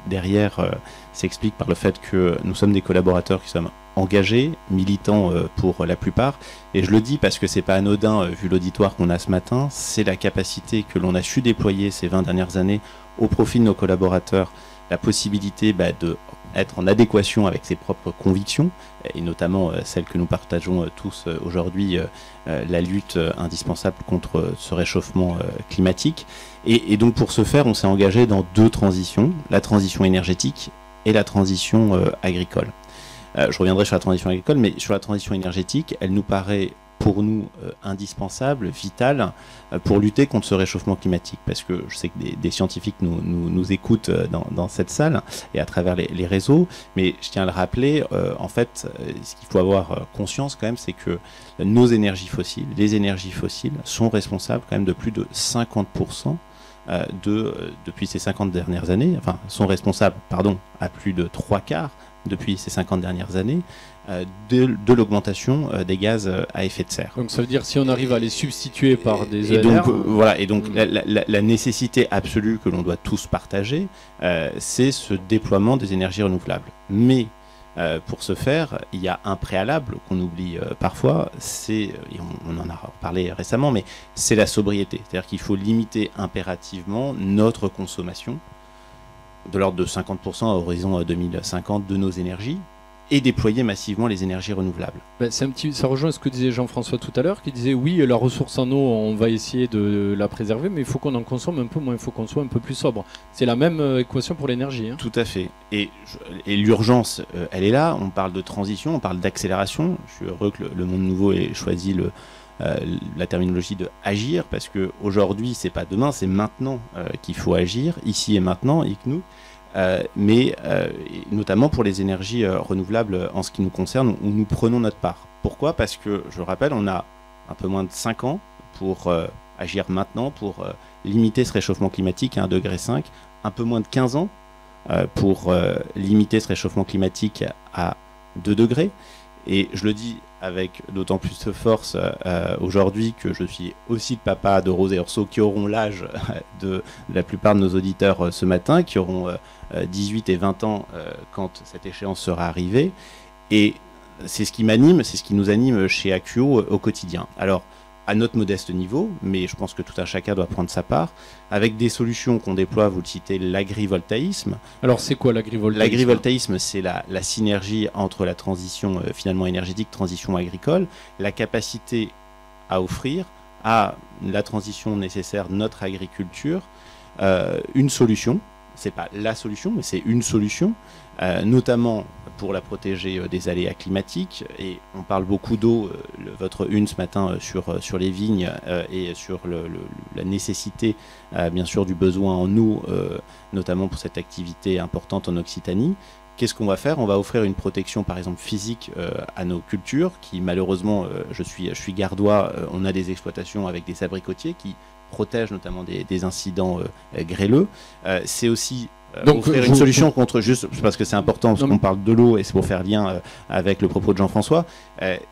derrière s'explique par le fait que nous sommes des collaborateurs qui sommes engagés, militants pour la plupart. Et je le dis parce que c'est pas anodin vu l'auditoire qu'on a ce matin, c'est la capacité que l'on a su déployer ces 20 dernières années au profit de nos collaborateurs, la possibilité de être en adéquation avec ses propres convictions, et notamment celles que nous partageons tous aujourd'hui, la lutte indispensable contre ce réchauffement climatique. Et donc pour ce faire, on s'est engagé dans 2 transitions, la transition énergétique et la transition agricole. Je reviendrai sur la transition agricole, mais sur la transition énergétique, elle nous paraît pour nous indispensable, vitale, pour lutter contre ce réchauffement climatique. Parce que je sais que des scientifiques nous écoutent dans cette salle et à travers les réseaux, mais je tiens à le rappeler, en fait, ce qu'il faut avoir conscience quand même, c'est que nos énergies fossiles, les énergies fossiles, sont responsables quand même de plus de 50% depuis ces 50 dernières années, enfin, sont responsables, à plus de 3/4 depuis ces 50 dernières années, de l'augmentation des gaz à effet de serre. Donc ça veut dire si on arrive à les substituer par des ENR... Et donc, voilà, et donc la nécessité absolue que l'on doit tous partager, c'est ce déploiement des énergies renouvelables. Mais pour ce faire, il y a un préalable qu'on oublie parfois, et on en a parlé récemment, mais c'est la sobriété. C'est-à-dire qu'il faut limiter impérativement notre consommation de l'ordre de 50% à horizon 2050 de nos énergies, et déployer massivement les énergies renouvelables. Ça rejoint ce que disait Jean-François tout à l'heure, qui disait oui, la ressource en eau, on va essayer de la préserver, mais il faut qu'on en consomme un peu moins, il faut qu'on soit un peu plus sobre. C'est la même équation pour l'énergie. Hein. Tout à fait. Et l'urgence, elle est là. On parle de transition, on parle d'accélération. Je suis heureux que le Monde Nouveau ait choisi la terminologie de agir, parce qu'aujourd'hui, c'est pas demain, c'est maintenant qu'il faut agir, ici et maintenant, et que nous. Mais notamment pour les énergies renouvelables en ce qui nous concerne, où nous prenons notre part. Pourquoi ? Parce que, je le rappelle, on a un peu moins de 5 ans pour agir maintenant, pour limiter ce réchauffement climatique à 1,5 degré, un peu moins de 15 ans pour limiter ce réchauffement climatique à 2 degrés. Et je le dis avec d'autant plus de force aujourd'hui que je suis aussi le papa de Rose et Orso, qui auront l'âge de la plupart de nos auditeurs ce matin, qui auront 18 et 20 ans quand cette échéance sera arrivée. Et c'est ce qui m'anime, c'est ce qui nous anime chez Acuo au quotidien. Alors, à notre modeste niveau, mais je pense que tout un chacun doit prendre sa part, avec des solutions qu'on déploie, vous le citez, l'agrivoltaïsme. Alors c'est quoi l'agrivoltaïsme ? L'agrivoltaïsme, c'est la synergie entre la transition finalement énergétique, transition agricole, la capacité à offrir à la transition nécessaire de notre agriculture une solution. C'est pas la solution, mais c'est une solution, notamment pour la protéger des aléas climatiques. Et on parle beaucoup d'eau, votre une ce matin sur les vignes et sur la nécessité, bien sûr, du besoin en eau, notamment pour cette activité importante en Occitanie. qu'est-ce qu'on va faire? On va offrir une protection, par exemple, physique à nos cultures, qui malheureusement, je suis gardois, on a des exploitations avec des abricotiers qui protègent notamment des incidents grêleux. C'est aussi offrir une solution contre, juste parce que c'est important, parce qu'on parle de l'eau et c'est pour faire lien avec le propos de Jean-François,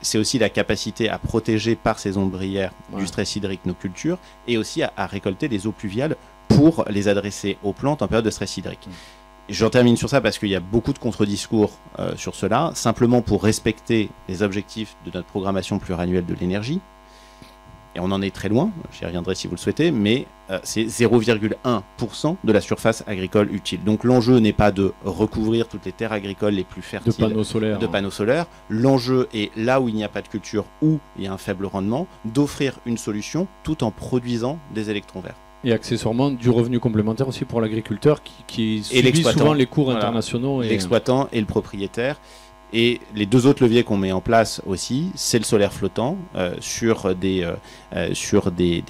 c'est aussi la capacité à protéger par ces ondes bruyères du stress hydrique nos cultures et aussi à récolter les eaux pluviales pour les adresser aux plantes en période de stress hydrique. J'en termine sur ça parce qu'il y a beaucoup de contre-discours sur cela, simplement pour respecter les objectifs de notre programmation pluriannuelle de l'énergie. Et on en est très loin, j'y reviendrai si vous le souhaitez, mais c'est 0,1% de la surface agricole utile. Donc l'enjeu n'est pas de recouvrir toutes les terres agricoles les plus fertiles de panneaux solaires. L'enjeu est là où il n'y a pas de culture, où il y a un faible rendement, d'offrir une solution tout en produisant des électrons verts. Et accessoirement du revenu complémentaire aussi pour l'agriculteur qui subit souvent les cours internationaux. L'exploitant et le propriétaire. Et les deux autres leviers qu'on met en place aussi, c'est le solaire flottant sur des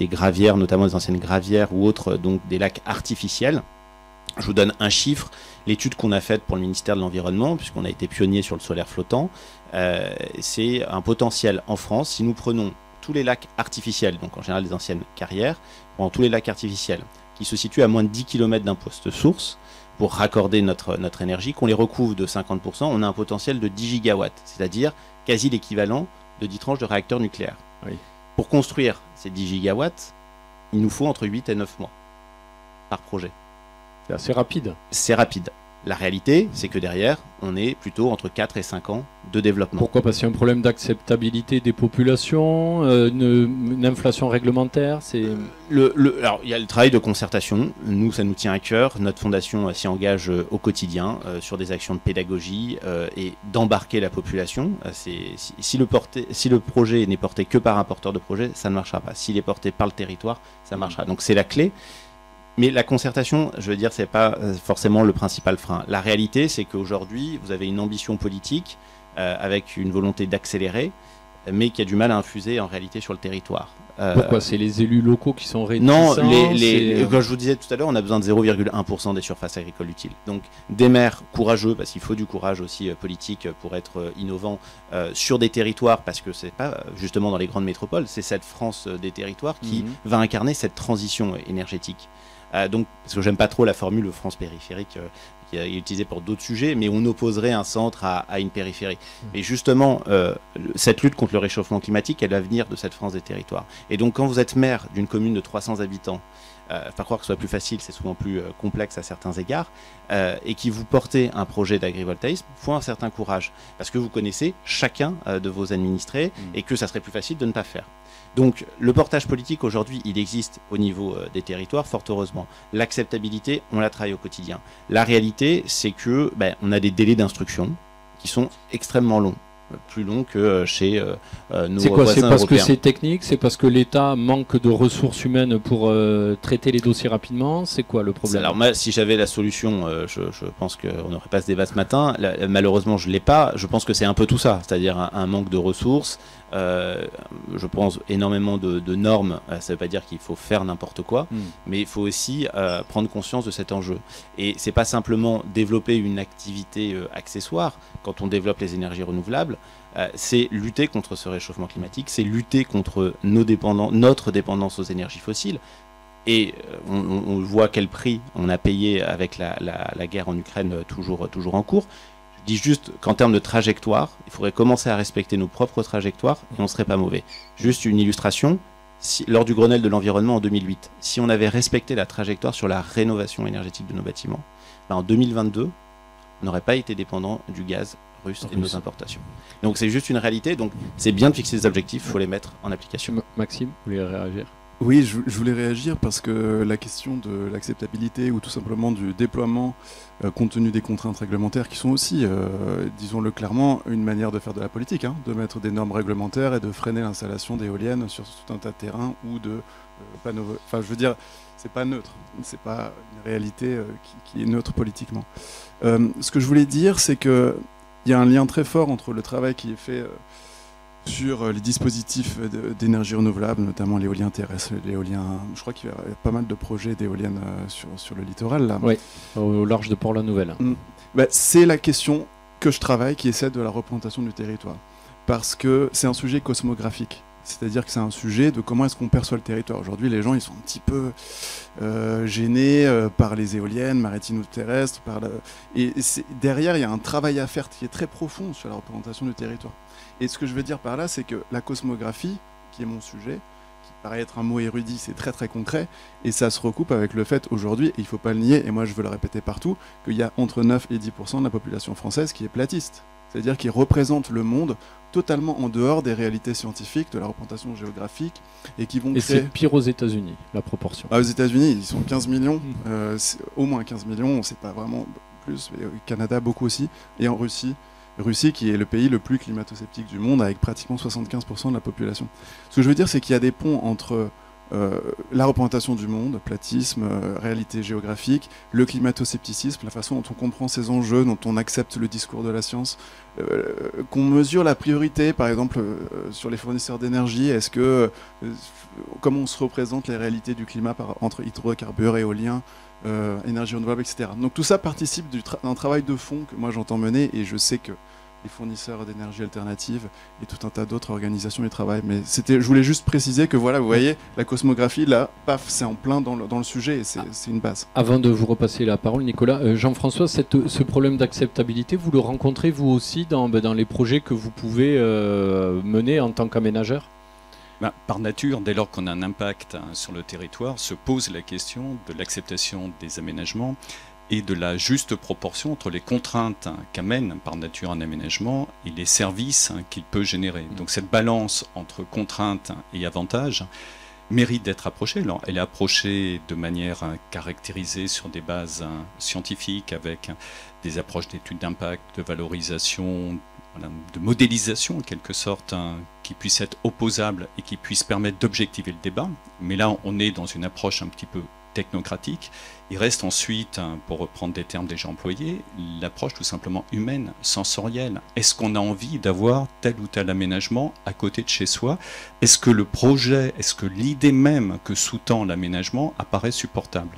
gravières, notamment des anciennes gravières ou autres, donc des lacs artificiels. Je vous donne un chiffre. L'étude qu'on a faite pour le ministère de l'Environnement, puisqu'on a été pionnier sur le solaire flottant, c'est un potentiel en France. Si nous prenons tous les lacs artificiels, donc en général les anciennes carrières, tous les lacs artificiels qui se situent à moins de 10 km d'un poste source, pour raccorder notre énergie, qu'on les recouvre de 50%, on a un potentiel de 10 gigawatts, c'est-à-dire quasi l'équivalent de 10 tranches de réacteurs nucléaires. Oui. Pour construire ces 10 gigawatts, il nous faut entre 8 et 9 mois par projet. C'est assez rapide. C'est rapide. La réalité, c'est que derrière, on est plutôt entre 4 et 5 ans de développement. Pourquoi? Parce qu'il y a un problème d'acceptabilité des populations, une inflation réglementaire. Alors, il y a le travail de concertation. Nous, ça nous tient à cœur. Notre fondation s'y engage au quotidien sur des actions de pédagogie et d'embarquer la population. Si le projet n'est porté que par un porteur de projet, ça ne marchera pas. S'il est porté par le territoire, ça marchera. Donc, c'est la clé. Mais la concertation, je veux dire, c'est pas forcément le principal frein. La réalité, c'est qu'aujourd'hui, vous avez une ambition politique avec une volonté d'accélérer, mais qui a du mal à infuser en réalité sur le territoire. Pourquoi? C'est les élus locaux qui sont réticents? Non, comme je vous disais tout à l'heure, on a besoin de 0,1% des surfaces agricoles utiles. Donc des maires courageux, parce qu'il faut du courage aussi politique pour être innovant sur des territoires, parce que c'est pas justement dans les grandes métropoles, c'est cette France des territoires qui va incarner cette transition énergétique. Donc, parce que j'aime pas trop la formule France périphérique qui est utilisée pour d'autres sujets, mais on opposerait un centre à une périphérie. Mais justement, cette lutte contre le réchauffement climatique, elle va venir de cette France des territoires. Et donc, quand vous êtes maire d'une commune de 300 habitants, pas croire que ce soit plus facile, c'est souvent plus complexe à certains égards, et qui vous portez un projet d'agrivoltaïsme, il faut un certain courage, parce que vous connaissez chacun de vos administrés, et que ça serait plus facile de ne pas faire. Donc le portage politique aujourd'hui, il existe au niveau des territoires, fort heureusement. L'acceptabilité, on la travaille au quotidien. La réalité, c'est que on a des délais d'instruction qui sont extrêmement longs. Plus long que chez nos voisins européens. C'est quoi? C'est parce que c'est technique? C'est parce que l'État manque de ressources humaines pour traiter les dossiers rapidement? C'est quoi le problème? Alors moi, si j'avais la solution, je pense qu'on n'aurait pas ce débat ce matin. Malheureusement, je ne l'ai pas. Je pense que c'est un peu tout ça, c'est-à-dire un manque de ressources. Je pense énormément de normes. Ça ne veut pas dire qu'il faut faire n'importe quoi, mais il faut aussi prendre conscience de cet enjeu. Et c'est pas simplement développer une activité accessoire. Quand on développe les énergies renouvelables, c'est lutter contre ce réchauffement climatique, c'est lutter contre notre dépendance aux énergies fossiles. Et on voit quel prix on a payé avec la guerre en Ukraine toujours en cours. Je dis juste qu'en termes de trajectoire, il faudrait commencer à respecter nos propres trajectoires et on ne serait pas mauvais. Juste une illustration, lors du Grenelle de l'environnement en 2008, si on avait respecté la trajectoire sur la rénovation énergétique de nos bâtiments, en 2022, on n'aurait pas été dépendant du gaz russe et de nos importations. Donc c'est juste une réalité, donc c'est bien de fixer des objectifs, il faut les mettre en application. Maxime, vous voulez réagir? Oui, je voulais réagir parce que la question de l'acceptabilité ou tout simplement du déploiement compte tenu des contraintes réglementaires qui sont aussi, disons-le clairement, une manière de faire de la politique, de mettre des normes réglementaires et de freiner l'installation d'éoliennes sur tout un tas de terrains ou de panneaux. Enfin, je veux dire, c'est pas neutre, c'est pas une réalité qui est neutre politiquement. Ce que je voulais dire, c'est qu'il y a un lien très fort entre le travail qui est fait sur les dispositifs d'énergie renouvelable, notamment l'éolien terrestre, l'éolien. Je crois qu'il y a pas mal de projets d'éoliennes sur le littoral là. Oui, au large de Port-la-Nouvelle. C'est la question que je travaille, qui est celle de la représentation du territoire. Parce que c'est un sujet cosmographique. C'est-à-dire que c'est un sujet de comment est-ce qu'on perçoit le territoire. Aujourd'hui, les gens ils sont un petit peu gênés par les éoliennes, maritimes ou terrestres. Et derrière, il y a un travail à faire qui est très profond sur la représentation du territoire. Et ce que je veux dire par là, c'est que la cosmographie, qui est mon sujet, qui paraît être un mot érudit, c'est très très concret, et ça se recoupe avec le fait aujourd'hui, et il ne faut pas le nier, et moi je veux le répéter partout, qu'il y a entre 9 et 10% de la population française qui est platiste. C'est-à-dire qui représente le monde totalement en dehors des réalités scientifiques, de la représentation géographique, et qui vont créer... Et c'est pire aux États-Unis, la proportion. Aux États-Unis, ils sont 15 millions, au moins 15 millions, on ne sait pas vraiment plus, mais au Canada beaucoup aussi, et en Russie, qui est le pays le plus climato-sceptique du monde, avec pratiquement 75% de la population. Ce que je veux dire, c'est qu'il y a des ponts entre la représentation du monde, platisme, réalité géographique, le climato-scepticisme, la façon dont on comprend ces enjeux, dont on accepte le discours de la science, qu'on mesure la priorité, par exemple, sur les fournisseurs d'énergie. Est-ce que, comment on se représente les réalités du climat entre hydrocarbures, éoliens, énergie renouvelable, etc. Donc tout ça participe d'un travail de fond que moi j'entends mener, et je sais que les fournisseurs d'énergie alternative et tout un tas d'autres organisations y travaillent. Mais je voulais juste préciser que voilà, vous voyez, la cosmographie, là, paf, c'est en plein dans le sujet, et c'est une base. Avant de vous repasser la parole, Nicolas, Jean-François, ce problème d'acceptabilité, vous le rencontrez vous aussi dans les projets que vous pouvez mener en tant qu'aménageur ? Par nature, dès lors qu'on a un impact sur le territoire, se pose la question de l'acceptation des aménagements et de la juste proportion entre les contraintes qu'amène par nature un aménagement et les services qu'il peut générer. Donc cette balance entre contraintes et avantages mérite d'être approchée. Alors, elle est approchée de manière caractérisée sur des bases scientifiques, avec des approches d'études d'impact, de valorisation, de modélisation en quelque sorte, qui puissent être opposables et qui puissent permettre d'objectiver le débat. Mais là, on est dans une approche un petit peu technocratique. Il reste ensuite, pour reprendre des termes déjà employés, l'approche tout simplement humaine, sensorielle. Est-ce qu'on a envie d'avoir tel ou tel aménagement à côté de chez soi? Est-ce que le projet, est-ce que l'idée même que sous-tend l'aménagement apparaît supportable?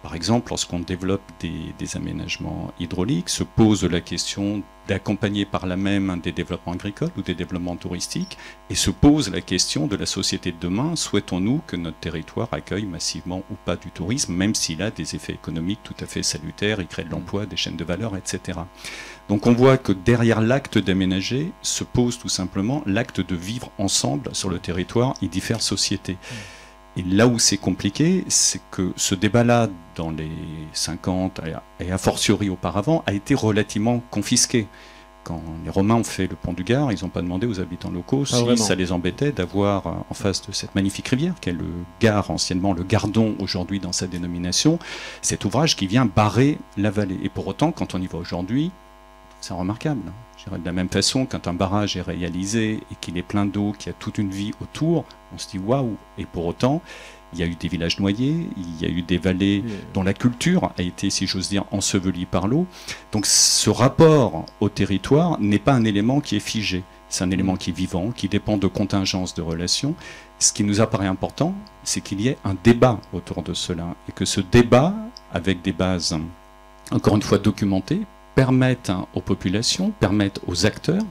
Par exemple, lorsqu'on développe des aménagements hydrauliques, se pose la question d'accompagner par là même des développements agricoles ou des développements touristiques, et se pose la question de la société de demain. Souhaitons-nous que notre territoire accueille massivement ou pas du tourisme, même s'il a des effets économiques tout à fait salutaires, il crée de l'emploi, des chaînes de valeur, etc. Donc on voit que derrière l'acte d'aménager se pose tout simplement l'acte de vivre ensemble sur le territoire et diverses sociétés. Et là où c'est compliqué, c'est que ce débat-là, dans les 50 et a fortiori auparavant, a été relativement confisqué. Quand les Romains ont fait le pont du Gard, ils n'ont pas demandé aux habitants locaux si ça les embêtait d'avoir en face de cette magnifique rivière, qu'est le Gard, anciennement le Gardon, aujourd'hui dans sa dénomination, cet ouvrage qui vient barrer la vallée. Et pour autant, quand on y va aujourd'hui, c'est remarquable. Je dirais de la même façon, quand un barrage est réalisé et qu'il est plein d'eau, qu'il y a toute une vie autour, on se dit waouh. Et pour autant, il y a eu des villages noyés, il y a eu des vallées dont la culture a été, si j'ose dire, ensevelie par l'eau. Donc ce rapport au territoire n'est pas un élément qui est figé. C'est un élément qui est vivant, qui dépend de contingences, de relations. Ce qui nous apparaît important, c'est qu'il y ait un débat autour de cela. Et que ce débat, avec des bases, encore une fois, documentées, permettent aux populations, permettent aux acteurs,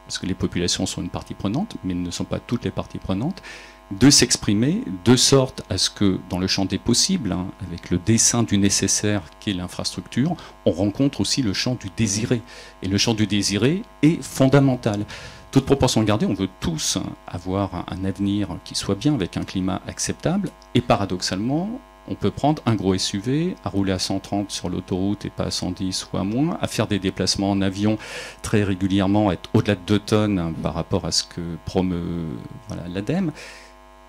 parce que les populations sont une partie prenante, mais ne sont pas toutes les parties prenantes, de s'exprimer de sorte à ce que, dans le champ des possibles, avec le dessin du nécessaire qu'est l'infrastructure, on rencontre aussi le champ du désiré. Et le champ du désiré est fondamental. Toute proportion gardée, on veut tous avoir un avenir qui soit bien, avec un climat acceptable, et paradoxalement, on peut prendre un gros SUV, à rouler à 130 sur l'autoroute et pas à 110 ou à moins, à faire des déplacements en avion très régulièrement, être au-delà de 2 tonnes par rapport à ce que promeut l'ADEME.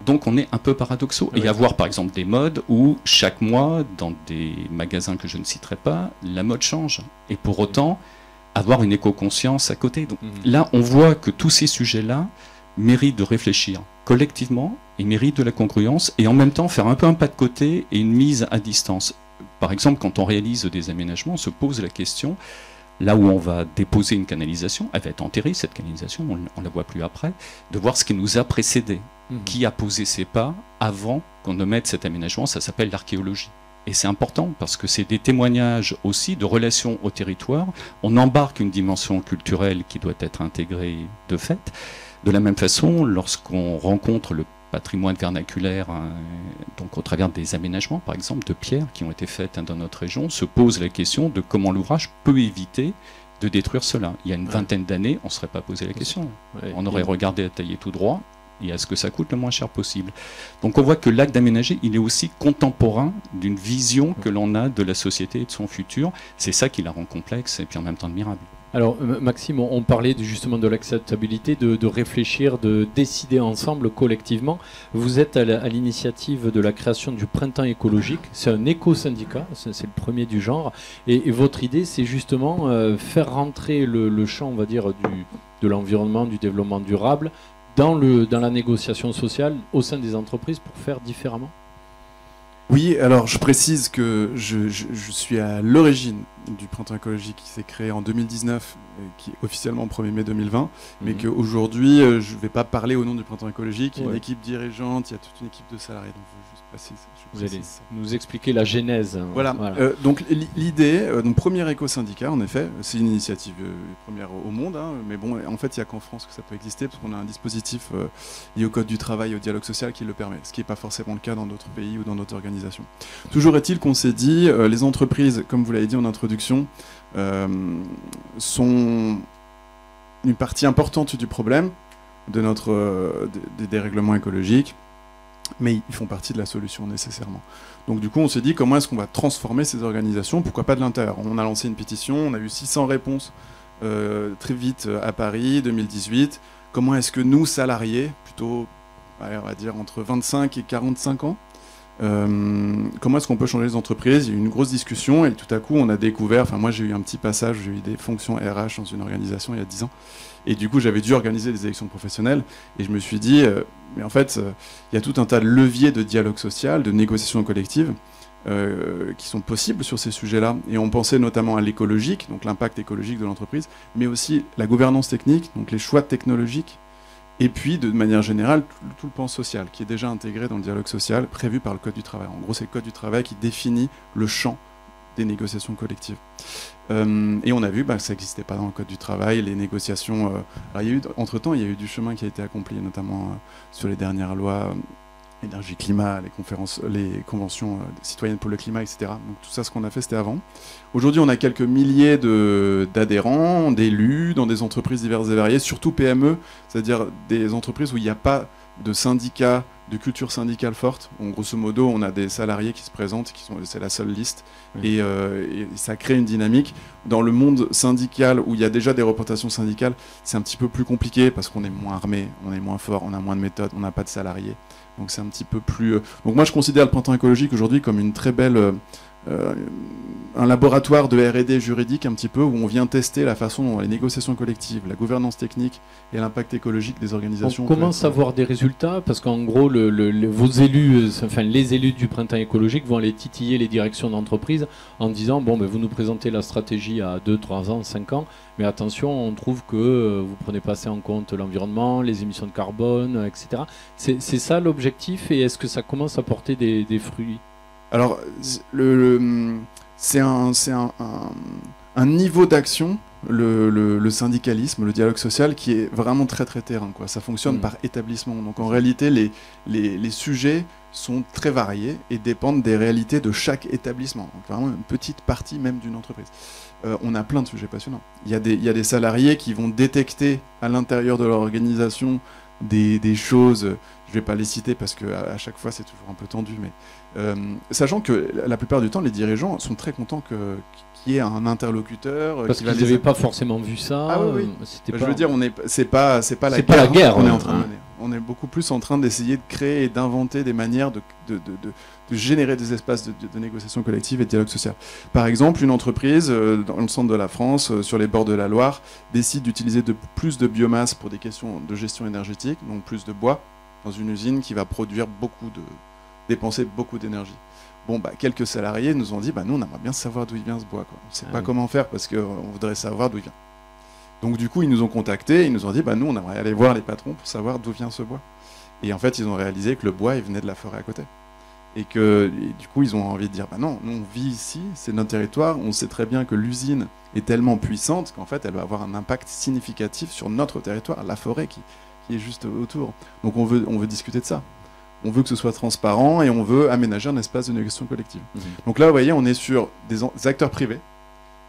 Donc on est un peu paradoxaux. Et avoir par exemple des modes où chaque mois, dans des magasins que je ne citerai pas, la mode change. Et pour autant, avoir une éco-conscience à côté. Donc là, on voit que tous ces sujets-là méritent de réfléchir collectivement, et méritent de la congruence, et en même temps faire un peu un pas de côté et une mise à distance. Par exemple, quand on réalise des aménagements, on se pose la question, là où on va déposer une canalisation, elle va être enterrée, cette canalisation, on ne la voit plus après, de voir ce qui nous a précédé, qui a posé ses pas avant qu'on ne mette cet aménagement, ça s'appelle l'archéologie. Et c'est important parce que c'est des témoignages aussi de relations au territoire. On embarque une dimension culturelle qui doit être intégrée de fait. De la même façon, lorsqu'on rencontre le patrimoine vernaculaire, donc au travers des aménagements, par exemple, de pierres qui ont été faites dans notre région, se pose la question de comment l'ouvrage peut éviter de détruire cela. Il y a une vingtaine d'années, on ne serait pas posé la question. On aurait regardé à tailler tout droit et à ce que ça coûte le moins cher possible. Donc on voit que l'acte d'aménager, il est aussi contemporain d'une vision que l'on a de la société et de son futur. C'est ça qui la rend complexe et puis en même temps admirable. Alors Maxime, on parlait justement de l'acceptabilité, de réfléchir, de décider ensemble, collectivement. Vous êtes à l'initiative de la création du Printemps écologique. C'est un éco-syndicat, c'est le premier du genre. Et votre idée, c'est justement faire rentrer le champ, on va dire, de l'environnement, du développement durable dans la négociation sociale au sein des entreprises pour faire différemment. Oui, alors je précise que je suis à l'origine du Printemps écologique qui s'est créé en 2019, qui est officiellement au 1er mai 2020, mais qu'aujourd'hui, je ne vais pas parler au nom du Printemps écologique. Il y a une équipe dirigeante, il y a toute une équipe de salariés, donc je veux juste préciser. Vous allez nous expliquer la genèse. Voilà. Donc l'idée, donc premier éco-syndicat, en effet, c'est une initiative première au monde, hein, mais bon, en fait, il n'y a qu'en France que ça peut exister, parce qu'on a un dispositif lié au Code du travail et au dialogue social qui le permet, ce qui n'est pas forcément le cas dans d'autres pays ou dans d'autres organisations. Toujours est-il qu'on s'est dit, les entreprises, comme vous l'avez dit en introduction, sont une partie importante du problème de des dérèglements écologiques, mais ils font partie de la solution nécessairement. Donc du coup, on s'est dit comment est-ce qu'on va transformer ces organisations, pourquoi pas de l'intérieur. On a lancé une pétition, on a eu 600 réponses très vite à Paris, 2018. Comment est-ce que nous, salariés, plutôt, on va dire entre 25 et 45 ans, comment est-ce qu'on peut changer les entreprises? Il y a eu une grosse discussion et tout à coup on a découvert, enfin moi j'ai eu un petit passage, j'ai eu des fonctions RH dans une organisation il y a 10 ans et du coup j'avais dû organiser des élections professionnelles et je me suis dit mais en fait il y a tout un tas de leviers de dialogue social, de négociation collective qui sont possibles sur ces sujets-là et on pensait notamment à l'écologique, donc l'impact écologique de l'entreprise, mais aussi la gouvernance technique, donc les choix technologiques. Et puis, de manière générale, tout le pan social, qui est déjà intégré dans le dialogue social, prévu par le Code du travail. En gros, c'est le Code du travail qui définit le champ des négociations collectives. Et on a vu que ça n'existait pas dans le Code du travail, les négociations... entre-temps, il y a eu du chemin qui a été accompli, notamment sur les dernières lois énergie-climat, les conventions citoyennes pour le climat, etc. Donc tout ça, ce qu'on a fait, c'était avant. Aujourd'hui, on a quelques milliers d'adhérents, d'élus, dans des entreprises diverses et variées, surtout PME, c'est-à-dire des entreprises où il n'y a pas de syndicats, de culture syndicale forte. Donc, grosso modo, on a des salariés qui se présentent, c'est la seule liste, et ça crée une dynamique. Dans le monde syndical, où il y a déjà des représentations syndicales, c'est un petit peu plus compliqué, parce qu'on est moins armé, on est moins fort, on a moins de méthodes, on n'a pas de salariés. Donc c'est un petit peu plus... Donc moi je considère le Printemps écologique aujourd'hui comme une très belle... un laboratoire de R&D juridique un petit peu, où on vient tester la façon dont les négociations collectives, la gouvernance technique et l'impact écologique des organisations... On commence à voir des résultats, parce qu'en gros, vos élus, enfin les élus du Printemps écologique vont aller titiller les directions d'entreprise en disant, bon, vous nous présentez la stratégie à 2, 3 ans, 5 ans, mais attention, on trouve que vous ne prenez pas assez en compte l'environnement, les émissions de carbone, etc. C'est ça l'objectif, et est-ce que ça commence à porter des fruits? Alors, c'est un niveau d'action, le syndicalisme, le dialogue social, qui est vraiment très très terrain, quoi. Ça fonctionne par établissement. Donc en réalité, les sujets sont très variés et dépendent des réalités de chaque établissement. Donc vraiment une petite partie même d'une entreprise. On a plein de sujets passionnants. Il y a des salariés qui vont détecter à l'intérieur de leur organisation des choses, je ne vais pas les citer parce qu'à chaque fois c'est toujours un peu tendu, mais sachant que la plupart du temps les dirigeants sont très contents qu'il y ait un interlocuteur. Parce qu'ils n'avaient pas forcément vu ça. Ah oui, c'était je veux dire, c'est pas la guerre, la guerre qu'on est en train de mener. On est beaucoup plus en train d'essayer de créer et d'inventer des manières de générer des espaces de négociation collective et de dialogue social. Par exemple, une entreprise dans le centre de la France, sur les bords de la Loire, décide d'utiliser plus de biomasse pour des questions de gestion énergétique, donc plus de bois, dans une usine qui va produire dépenser beaucoup d'énergie. Bon, quelques salariés nous ont dit, nous on aimerait bien savoir d'où il vient ce bois, quoi. On ne sait pas comment faire parce qu'on voudrait savoir d'où il vient. Donc du coup, ils nous ont contactés, ils nous ont dit, nous on aimerait aller voir les patrons pour savoir d'où vient ce bois. Et en fait, ils ont réalisé que le bois, il venait de la forêt à côté. Et du coup, ils ont envie de dire, bah non, nous on vit ici, c'est notre territoire, on sait très bien que l'usine est tellement puissante qu'en fait, elle va avoir un impact significatif sur notre territoire, la forêt qui est juste autour. Donc on veut discuter de ça. On veut que ce soit transparent et on veut aménager un espace de négociation collective. Donc là, vous voyez, on est sur des acteurs privés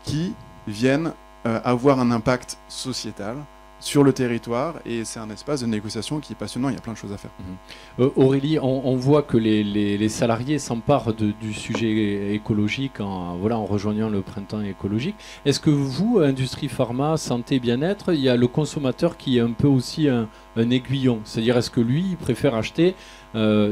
qui viennent avoir un impact sociétal sur le territoire, et c'est un espace de négociation qui est passionnant, il y a plein de choses à faire. Aurélie, on voit que les salariés s'emparent du sujet écologique en rejoignant le printemps écologique. Est-ce que vous, industrie pharma, santé, bien-être, il y a le consommateur qui est un peu aussi un aiguillon? C'est-à-dire, est-ce que lui, il préfère acheter,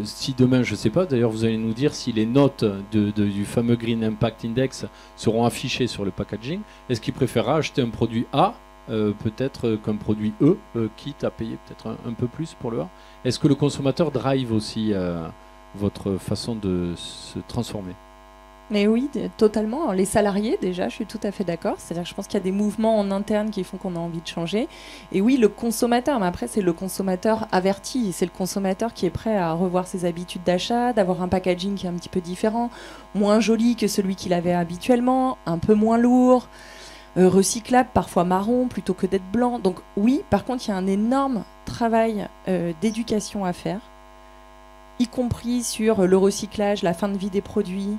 si demain, je ne sais pas, d'ailleurs vous allez nous dire si les notes du fameux Green Impact Index seront affichées sur le packaging, est-ce qu'il préférera acheter un produit A peut-être qu'un produit E, quitte à payer peut-être un peu plus pour le A? Est-ce que le consommateur drive aussi votre façon de se transformer? Mais oui, totalement. Alors, les salariés, déjà, je suis tout à fait d'accord. C'est-à-dire que je pense qu'il y a des mouvements en interne qui font qu'on a envie de changer. Et oui, le consommateur, mais après, c'est le consommateur averti. C'est le consommateur qui est prêt à revoir ses habitudes d'achat, d'avoir un packaging qui est un petit peu différent, moins joli que celui qu'il avait habituellement, un peu moins lourd, recyclable, parfois marron plutôt que d'être blanc. Donc oui, par contre, il y a un énorme travail d'éducation à faire, y compris sur le recyclage, la fin de vie des produits,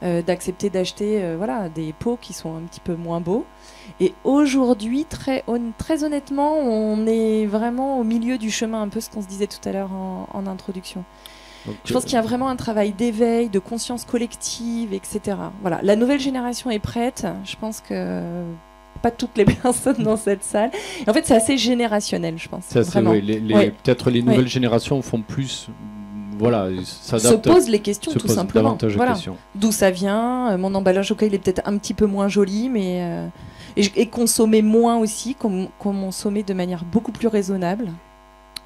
d'accepter d'acheter des pots qui sont un petit peu moins beaux. Et aujourd'hui, très honnêtement, on est vraiment au milieu du chemin, un peu ce qu'on se disait tout à l'heure en introduction. Donc, je pense qu'il y a vraiment un travail d'éveil, de conscience collective, etc. Voilà, la nouvelle génération est prête. Je pense que pas toutes les personnes dans cette salle. Et en fait, c'est assez générationnel, je pense. Peut-être les nouvelles générations font plus... se posent les questions, tout simplement. D'où ça vient, mon emballage, il est peut-être un petit peu moins joli, mais et consommer moins aussi, consommer de manière beaucoup plus raisonnable.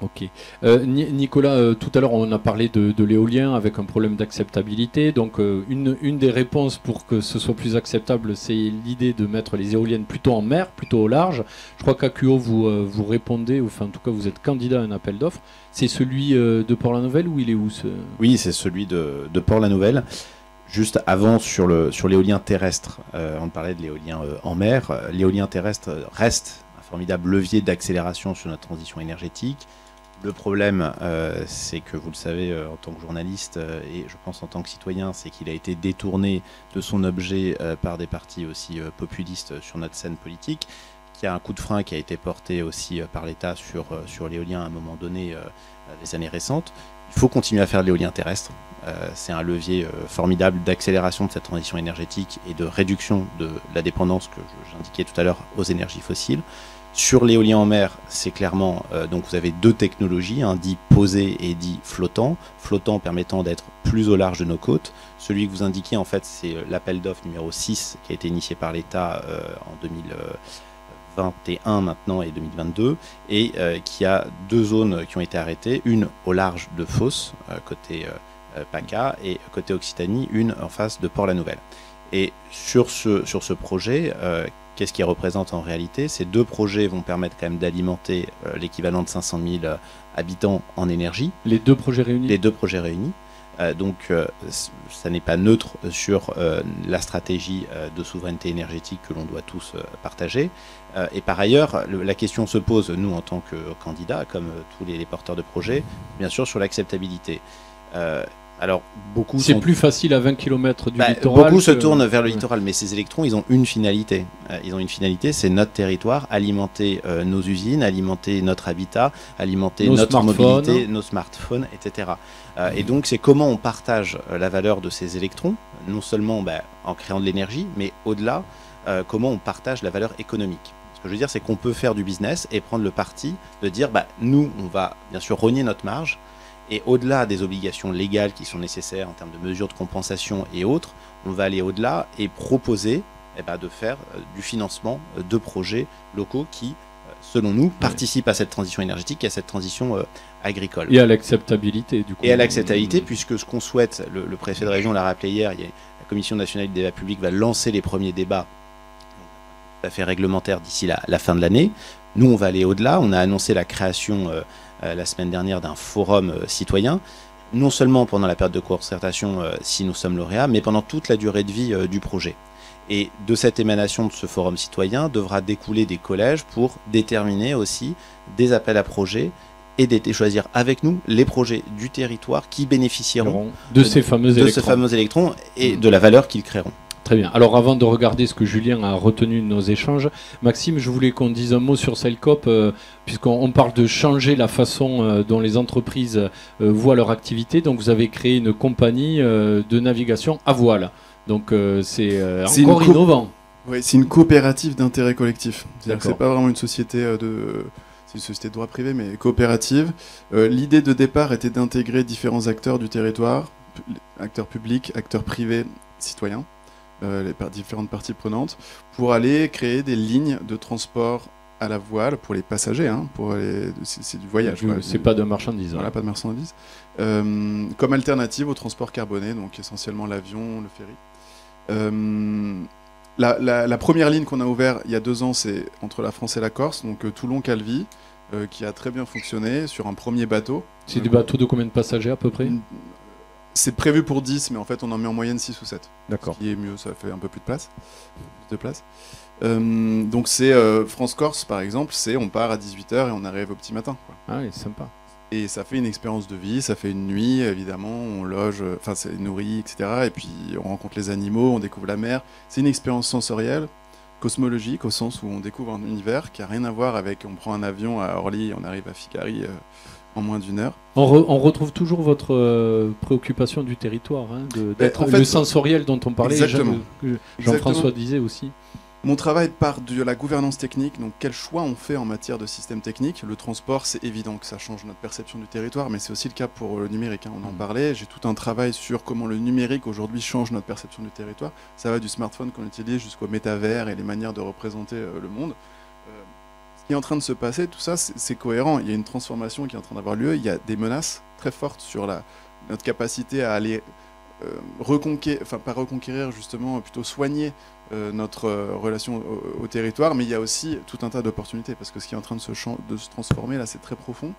Ok. Nicolas, tout à l'heure on a parlé de l'éolien avec un problème d'acceptabilité. Donc une des réponses pour que ce soit plus acceptable, c'est l'idée de mettre les éoliennes plutôt en mer, plutôt au large. Je crois qu'AQO vous répondez, enfin en tout cas vous êtes candidat à un appel d'offres. C'est celui de Port-la-Nouvelle ou il est où Oui, c'est celui de Port-la-Nouvelle. Juste avant, sur l'éolien terrestre, on parlait de l'éolien en mer. L'éolien terrestre reste un formidable levier d'accélération sur notre transition énergétique. Le problème, c'est que vous le savez en tant que journaliste et je pense en tant que citoyen, c'est qu'il a été détourné de son objet par des partis aussi populistes sur notre scène politique, qu'il y a un coup de frein qui a été porté aussi par l'État sur l'éolien à un moment donné des années récentes. Il faut continuer à faire de l'éolien terrestre. C'est un levier formidable d'accélération de cette transition énergétique et de réduction de la dépendance que j'indiquais tout à l'heure aux énergies fossiles. Sur l'éolien en mer, c'est clairement, donc vous avez deux technologies, un dit posé et dit flottant. Flottant permettant d'être plus au large de nos côtes. Celui que vous indiquez, en fait, c'est l'appel d'offres numéro 6 qui a été initié par l'État en 2021 maintenant et 2022, et qui a deux zones qui ont été arrêtées, une au large de Fos, côté PACA, et côté Occitanie, une en face de Port-la-Nouvelle. Et sur ce projet, qu'est-ce qu'il représente en réalité? Ces deux projets vont permettre quand même d'alimenter l'équivalent de 500 000 habitants en énergie. Les deux projets réunis? Les deux projets réunis. Donc ça n'est pas neutre sur la stratégie de souveraineté énergétique que l'on doit tous partager. Et par ailleurs, la question se pose, nous en tant que candidats, comme tous les porteurs de projets, bien sûr sur l'acceptabilité. Alors, c'est plus facile à 20 km du littoral. Beaucoup se tournent vers le littoral, mais ces électrons, ils ont une finalité. C'est notre territoire, alimenter nos usines, alimenter notre habitat, alimenter notre mobilité, nos smartphones, etc. Et donc, c'est comment on partage la valeur de ces électrons, non seulement en créant de l'énergie, mais au-delà, comment on partage la valeur économique. Ce que je veux dire, c'est qu'on peut faire du business et prendre le parti de dire, nous, on va bien sûr rogner notre marge. Et au-delà des obligations légales qui sont nécessaires en termes de mesures de compensation et autres, on va aller au-delà et proposer de faire du financement de projets locaux qui, selon nous, participent à cette transition énergétique et à cette transition agricole. Et à l'acceptabilité, du coup. Et à l'acceptabilité, puisque ce qu'on souhaite, le préfet de région l'a rappelé hier, la Commission nationale du débat public va lancer les premiers débats tout à fait réglementaires d'ici la fin de l'année. Nous, on va aller au-delà. On a annoncé la création la semaine dernière d'un forum citoyen non seulement pendant la période de concertation si nous sommes lauréats, mais pendant toute la durée de vie du projet. Et de cette émanation de ce forum citoyen devra découler des collèges pour déterminer aussi des appels à projets et choisir avec nous les projets du territoire qui bénéficieront de ces fameux électrons et de la valeur qu'ils créeront. Très bien. Alors avant de regarder ce que Julien a retenu de nos échanges, Maxime, je voulais qu'on dise un mot sur Cellcoop, puisqu'on parle de changer la façon dont les entreprises voient leur activité. Donc vous avez créé une compagnie de navigation à voile. Donc c'est encore innovant. Oui, c'est une coopérative d'intérêt collectif. C'est-à-dire que c'est pas vraiment une société c'est une société de droit privé, mais coopérative. L'idée de départ était d'intégrer différents acteurs du territoire, acteurs publics, acteurs privés, citoyens, les différentes parties prenantes, pour aller créer des lignes de transport à la voile pour les passagers, hein, c'est du voyage. C'est pas de marchandises. Voilà, pas de marchandises. Comme alternative au transport carboné, donc essentiellement l'avion, le ferry. La première ligne qu'on a ouverte il y a 2 ans, c'est entre la France et la Corse, donc Toulon-Calvi, qui a très bien fonctionné sur un premier bateau. C'est des bateaux de combien de passagers à peu près ? C'est prévu pour 10, mais en fait on en met en moyenne 6 ou 7. D'accord. Ce qui est mieux, ça fait un peu plus de place. Donc c'est France-Corse par exemple, on part à 18h et on arrive au petit matin, quoi. Ah oui, sympa. Et ça fait une expérience de vie, ça fait une nuit évidemment, on loge, enfin c'est nourri, etc. Et puis on rencontre les animaux, on découvre la mer. C'est une expérience sensorielle, cosmologique, au sens où on découvre un univers qui n'a rien à voir avec on prend un avion à Orly et on arrive à Figari en moins d'1 heure. On retrouve toujours votre préoccupation du territoire, hein, d'être en fait, le sensoriel dont on parlait. Exactement. Jean-François disait aussi. Mon travail part de la gouvernance technique, donc quel choix on fait en matière de système technique. Le transport, c'est évident que ça change notre perception du territoire, mais c'est aussi le cas pour le numérique, hein, on en parlait. J'ai tout un travail sur comment le numérique aujourd'hui change notre perception du territoire. Ça va du smartphone qu'on utilise jusqu'au métavers et les manières de représenter le monde. Ce qui est en train de se passer, tout ça, c'est cohérent. Il y a une transformation qui est en train d'avoir lieu. Il y a des menaces très fortes sur notre capacité à aller pas reconquérir, justement, plutôt soigner notre relation au territoire, mais il y a aussi tout un tas d'opportunités, parce que ce qui est en train de se transformer, là, c'est très profond,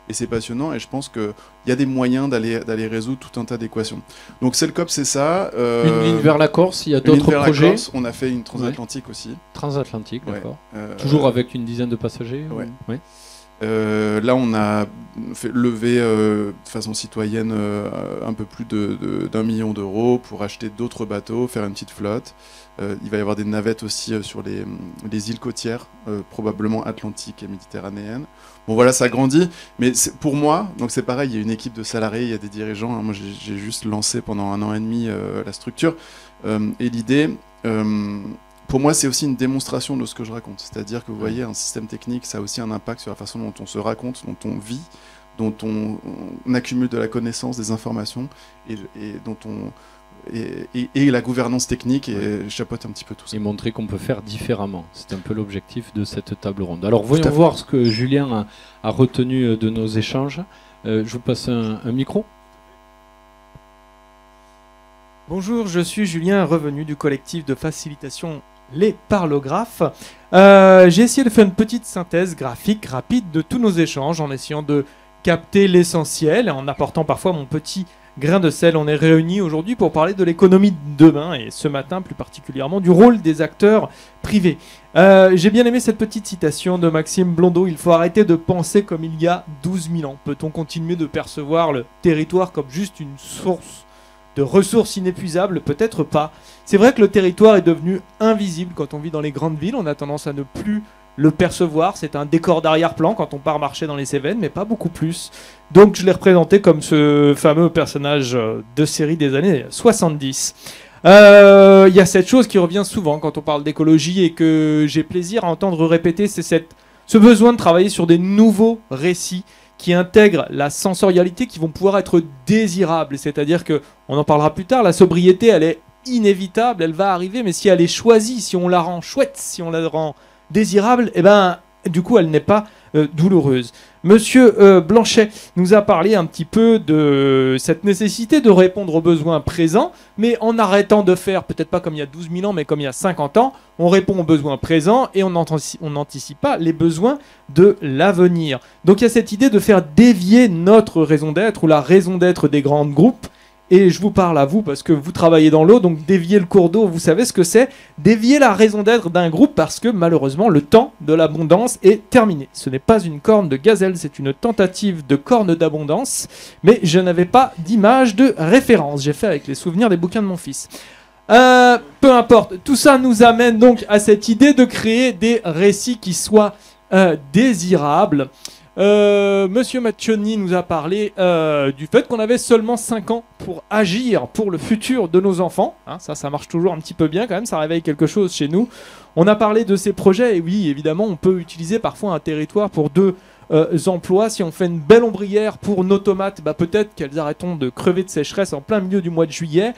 et c'est passionnant, et je pense qu'il y a des moyens d'aller résoudre tout un tas d'équations. Donc Cellcoop, c'est ça. Une ligne vers la Corse, il y a d'autres projets. Corse, on a fait une transatlantique aussi. Transatlantique, d'accord. Toujours avec une dizaine de passagers. Ouais. Ouais. Là, on a fait lever de façon citoyenne un peu plus d'1 million d'euros pour acheter d'autres bateaux, faire une petite flotte. Il va y avoir des navettes aussi sur les îles côtières, probablement atlantiques et méditerranéennes. Bon voilà, ça grandit, mais pour moi, donc c'est pareil, il y a une équipe de salariés, il y a des dirigeants. Hein, moi, j'ai juste lancé pendant 1 an et demi la structure. Et l'idée... pour moi, c'est aussi une démonstration de ce que je raconte. C'est-à-dire que vous voyez, un système technique, ça a aussi un impact sur la façon dont on se raconte, dont on vit, dont on accumule de la connaissance, des informations, et la gouvernance technique, et chapeaute un petit peu tout ça. Et montrer qu'on peut faire différemment. C'est un peu l'objectif de cette table ronde. Alors, voyons voir ce que Julien a retenu de nos échanges. Je vous passe un micro. Bonjour, je suis Julien, revenu du collectif de facilitation Les Parlographes. J'ai essayé de faire une petite synthèse graphique rapide de tous nos échanges en essayant de capter l'essentiel et en apportant parfois mon petit grain de sel. On est réunis aujourd'hui pour parler de l'économie de demain et ce matin plus particulièrement du rôle des acteurs privés. J'ai bien aimé cette petite citation de Maxime Blondeau. Il faut arrêter de penser comme il y a 12 000 ans. Peut-on continuer de percevoir le territoire comme juste une source de ressources inépuisables? Peut-être pas. C'est vrai que le territoire est devenu invisible quand on vit dans les grandes villes. On a tendance à ne plus le percevoir. C'est un décor d'arrière-plan quand on part marcher dans les Cévennes, mais pas beaucoup plus. Donc je l'ai représenté comme ce fameux personnage de série des années 70. Il y a cette chose qui revient souvent quand on parle d'écologie et que j'ai plaisir à entendre répéter, c'est ce besoin de travailler sur des nouveaux récits qui intègrent la sensorialité, qui vont pouvoir être désirables. C'est-à-dire que, on en parlera plus tard, la sobriété, elle est inévitable, elle va arriver, mais si elle est choisie, si on la rend chouette, si on la rend désirable, eh ben, du coup elle n'est pas douloureuse. Monsieur Blanchet nous a parlé un petit peu de cette nécessité de répondre aux besoins présents, mais en arrêtant de faire, peut-être pas comme il y a 12 000 ans, mais comme il y a 50 ans, on répond aux besoins présents et on n'anticipe pas les besoins de l'avenir. Donc il y a cette idée de faire dévier notre raison d'être ou la raison d'être des grands groupes. Et je vous parle à vous parce que vous travaillez dans l'eau, donc dévier le cours d'eau, vous savez ce que c'est. Dévier la raison d'être d'un groupe parce que malheureusement le temps de l'abondance est terminé. Ce n'est pas une corne de gazelle, c'est une tentative de corne d'abondance. Mais je n'avais pas d'image de référence. J'ai fait avec les souvenirs des bouquins de mon fils. Peu importe, tout ça nous amène donc à cette idée de créer des récits qui soient désirables. Monsieur Maccioni nous a parlé du fait qu'on avait seulement 5 ans pour agir pour le futur de nos enfants. Hein, ça marche toujours un petit peu bien quand même, ça réveille quelque chose chez nous. On a parlé de ces projets et oui, évidemment, on peut utiliser parfois un territoire pour 2 emplois. Si on fait une belle ombrière pour nos tomates, bah, peut-être qu'elles arrêteront de crever de sécheresse en plein milieu du mois de juillet.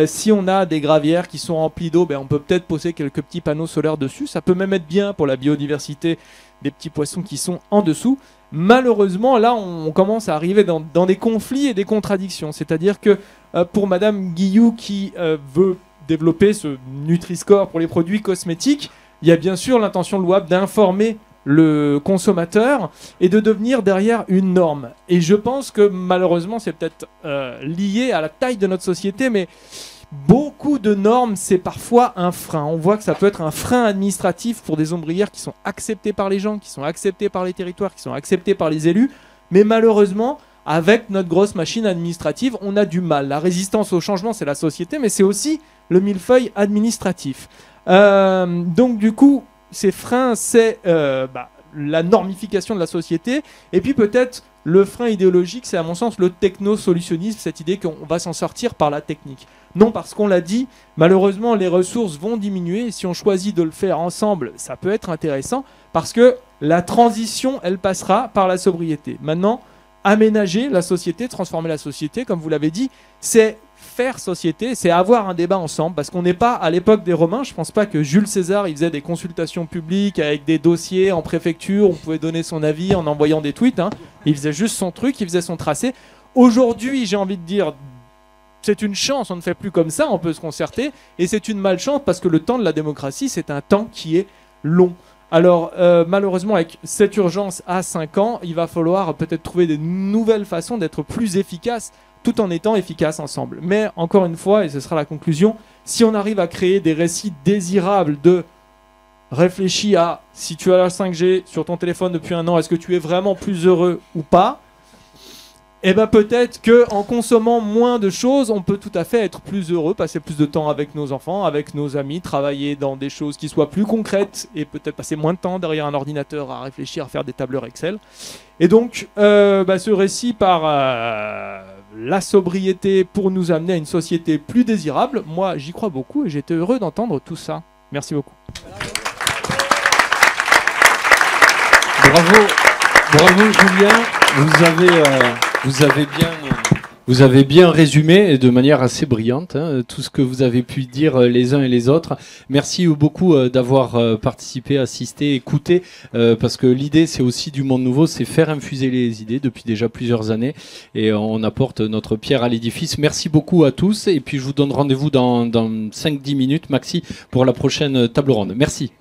Si on a des gravières qui sont remplies d'eau, on peut peut-être poser quelques petits panneaux solaires dessus. Ça peut même être bien pour la biodiversité des petits poissons qui sont en dessous. Malheureusement, là, on commence à arriver dans des conflits et des contradictions. C'est-à-dire que pour Madame Guillou qui veut développer ce Nutri-Score pour les produits cosmétiques, il y a bien sûr l'intention louable d'informer le consommateur et de devenir derrière une norme. Et je pense que malheureusement, c'est peut-être lié à la taille de notre société, mais beaucoup de normes, c'est parfois un frein. On voit que ça peut être un frein administratif pour des ombrières qui sont acceptées par les gens, qui sont acceptées par les territoires, qui sont acceptées par les élus. Mais malheureusement, avec notre grosse machine administrative, on a du mal. La résistance au changement, c'est la société, mais c'est aussi le millefeuille administratif. Donc du coup, ces freins, c'est la normification de la société. Et puis peut-être le frein idéologique, c'est à mon sens le techno-solutionnisme, cette idée qu'on va s'en sortir par la technique. Non, parce qu'on l'a dit, malheureusement, les ressources vont diminuer. Et si on choisit de le faire ensemble, ça peut être intéressant, parce que la transition, elle passera par la sobriété. Maintenant, aménager la société, transformer la société, comme vous l'avez dit, c'est faire société, c'est avoir un débat ensemble, parce qu'on n'est pas à l'époque des Romains. Je ne pense pas que Jules César il faisait des consultations publiques avec des dossiers en préfecture, on pouvait donner son avis en envoyant des tweets, hein. Il faisait juste son truc, il faisait son tracé. Aujourd'hui, j'ai envie de dire, c'est une chance, on ne fait plus comme ça, on peut se concerter, et c'est une malchance parce que le temps de la démocratie, c'est un temps qui est long. Alors malheureusement, avec cette urgence à 5 ans, il va falloir peut-être trouver des nouvelles façons d'être plus efficaces, tout en étant efficaces ensemble. Mais encore une fois, et ce sera la conclusion, si on arrive à créer des récits désirables de réfléchis à si tu as la 5G sur ton téléphone depuis 1 an, est-ce que tu es vraiment plus heureux ou pas ? Eh bien peut-être qu'en consommant moins de choses, on peut tout à fait être plus heureux, passer plus de temps avec nos enfants, avec nos amis, travailler dans des choses qui soient plus concrètes et peut-être passer moins de temps derrière un ordinateur à réfléchir, à faire des tableurs Excel. Et donc ce récit par la sobriété pour nous amener à une société plus désirable, moi j'y crois beaucoup et j'étais heureux d'entendre tout ça. Merci beaucoup. Bravo Julien, vous avez bien résumé et de manière assez brillante tout ce que vous avez pu dire les uns et les autres. Merci beaucoup d'avoir participé, assisté, écouté, parce que l'idée c'est aussi du monde nouveau, c'est faire infuser les idées depuis déjà plusieurs années et on apporte notre pierre à l'édifice. Merci beaucoup à tous et puis je vous donne rendez-vous dans 5-10 minutes maxi pour la prochaine table ronde. Merci.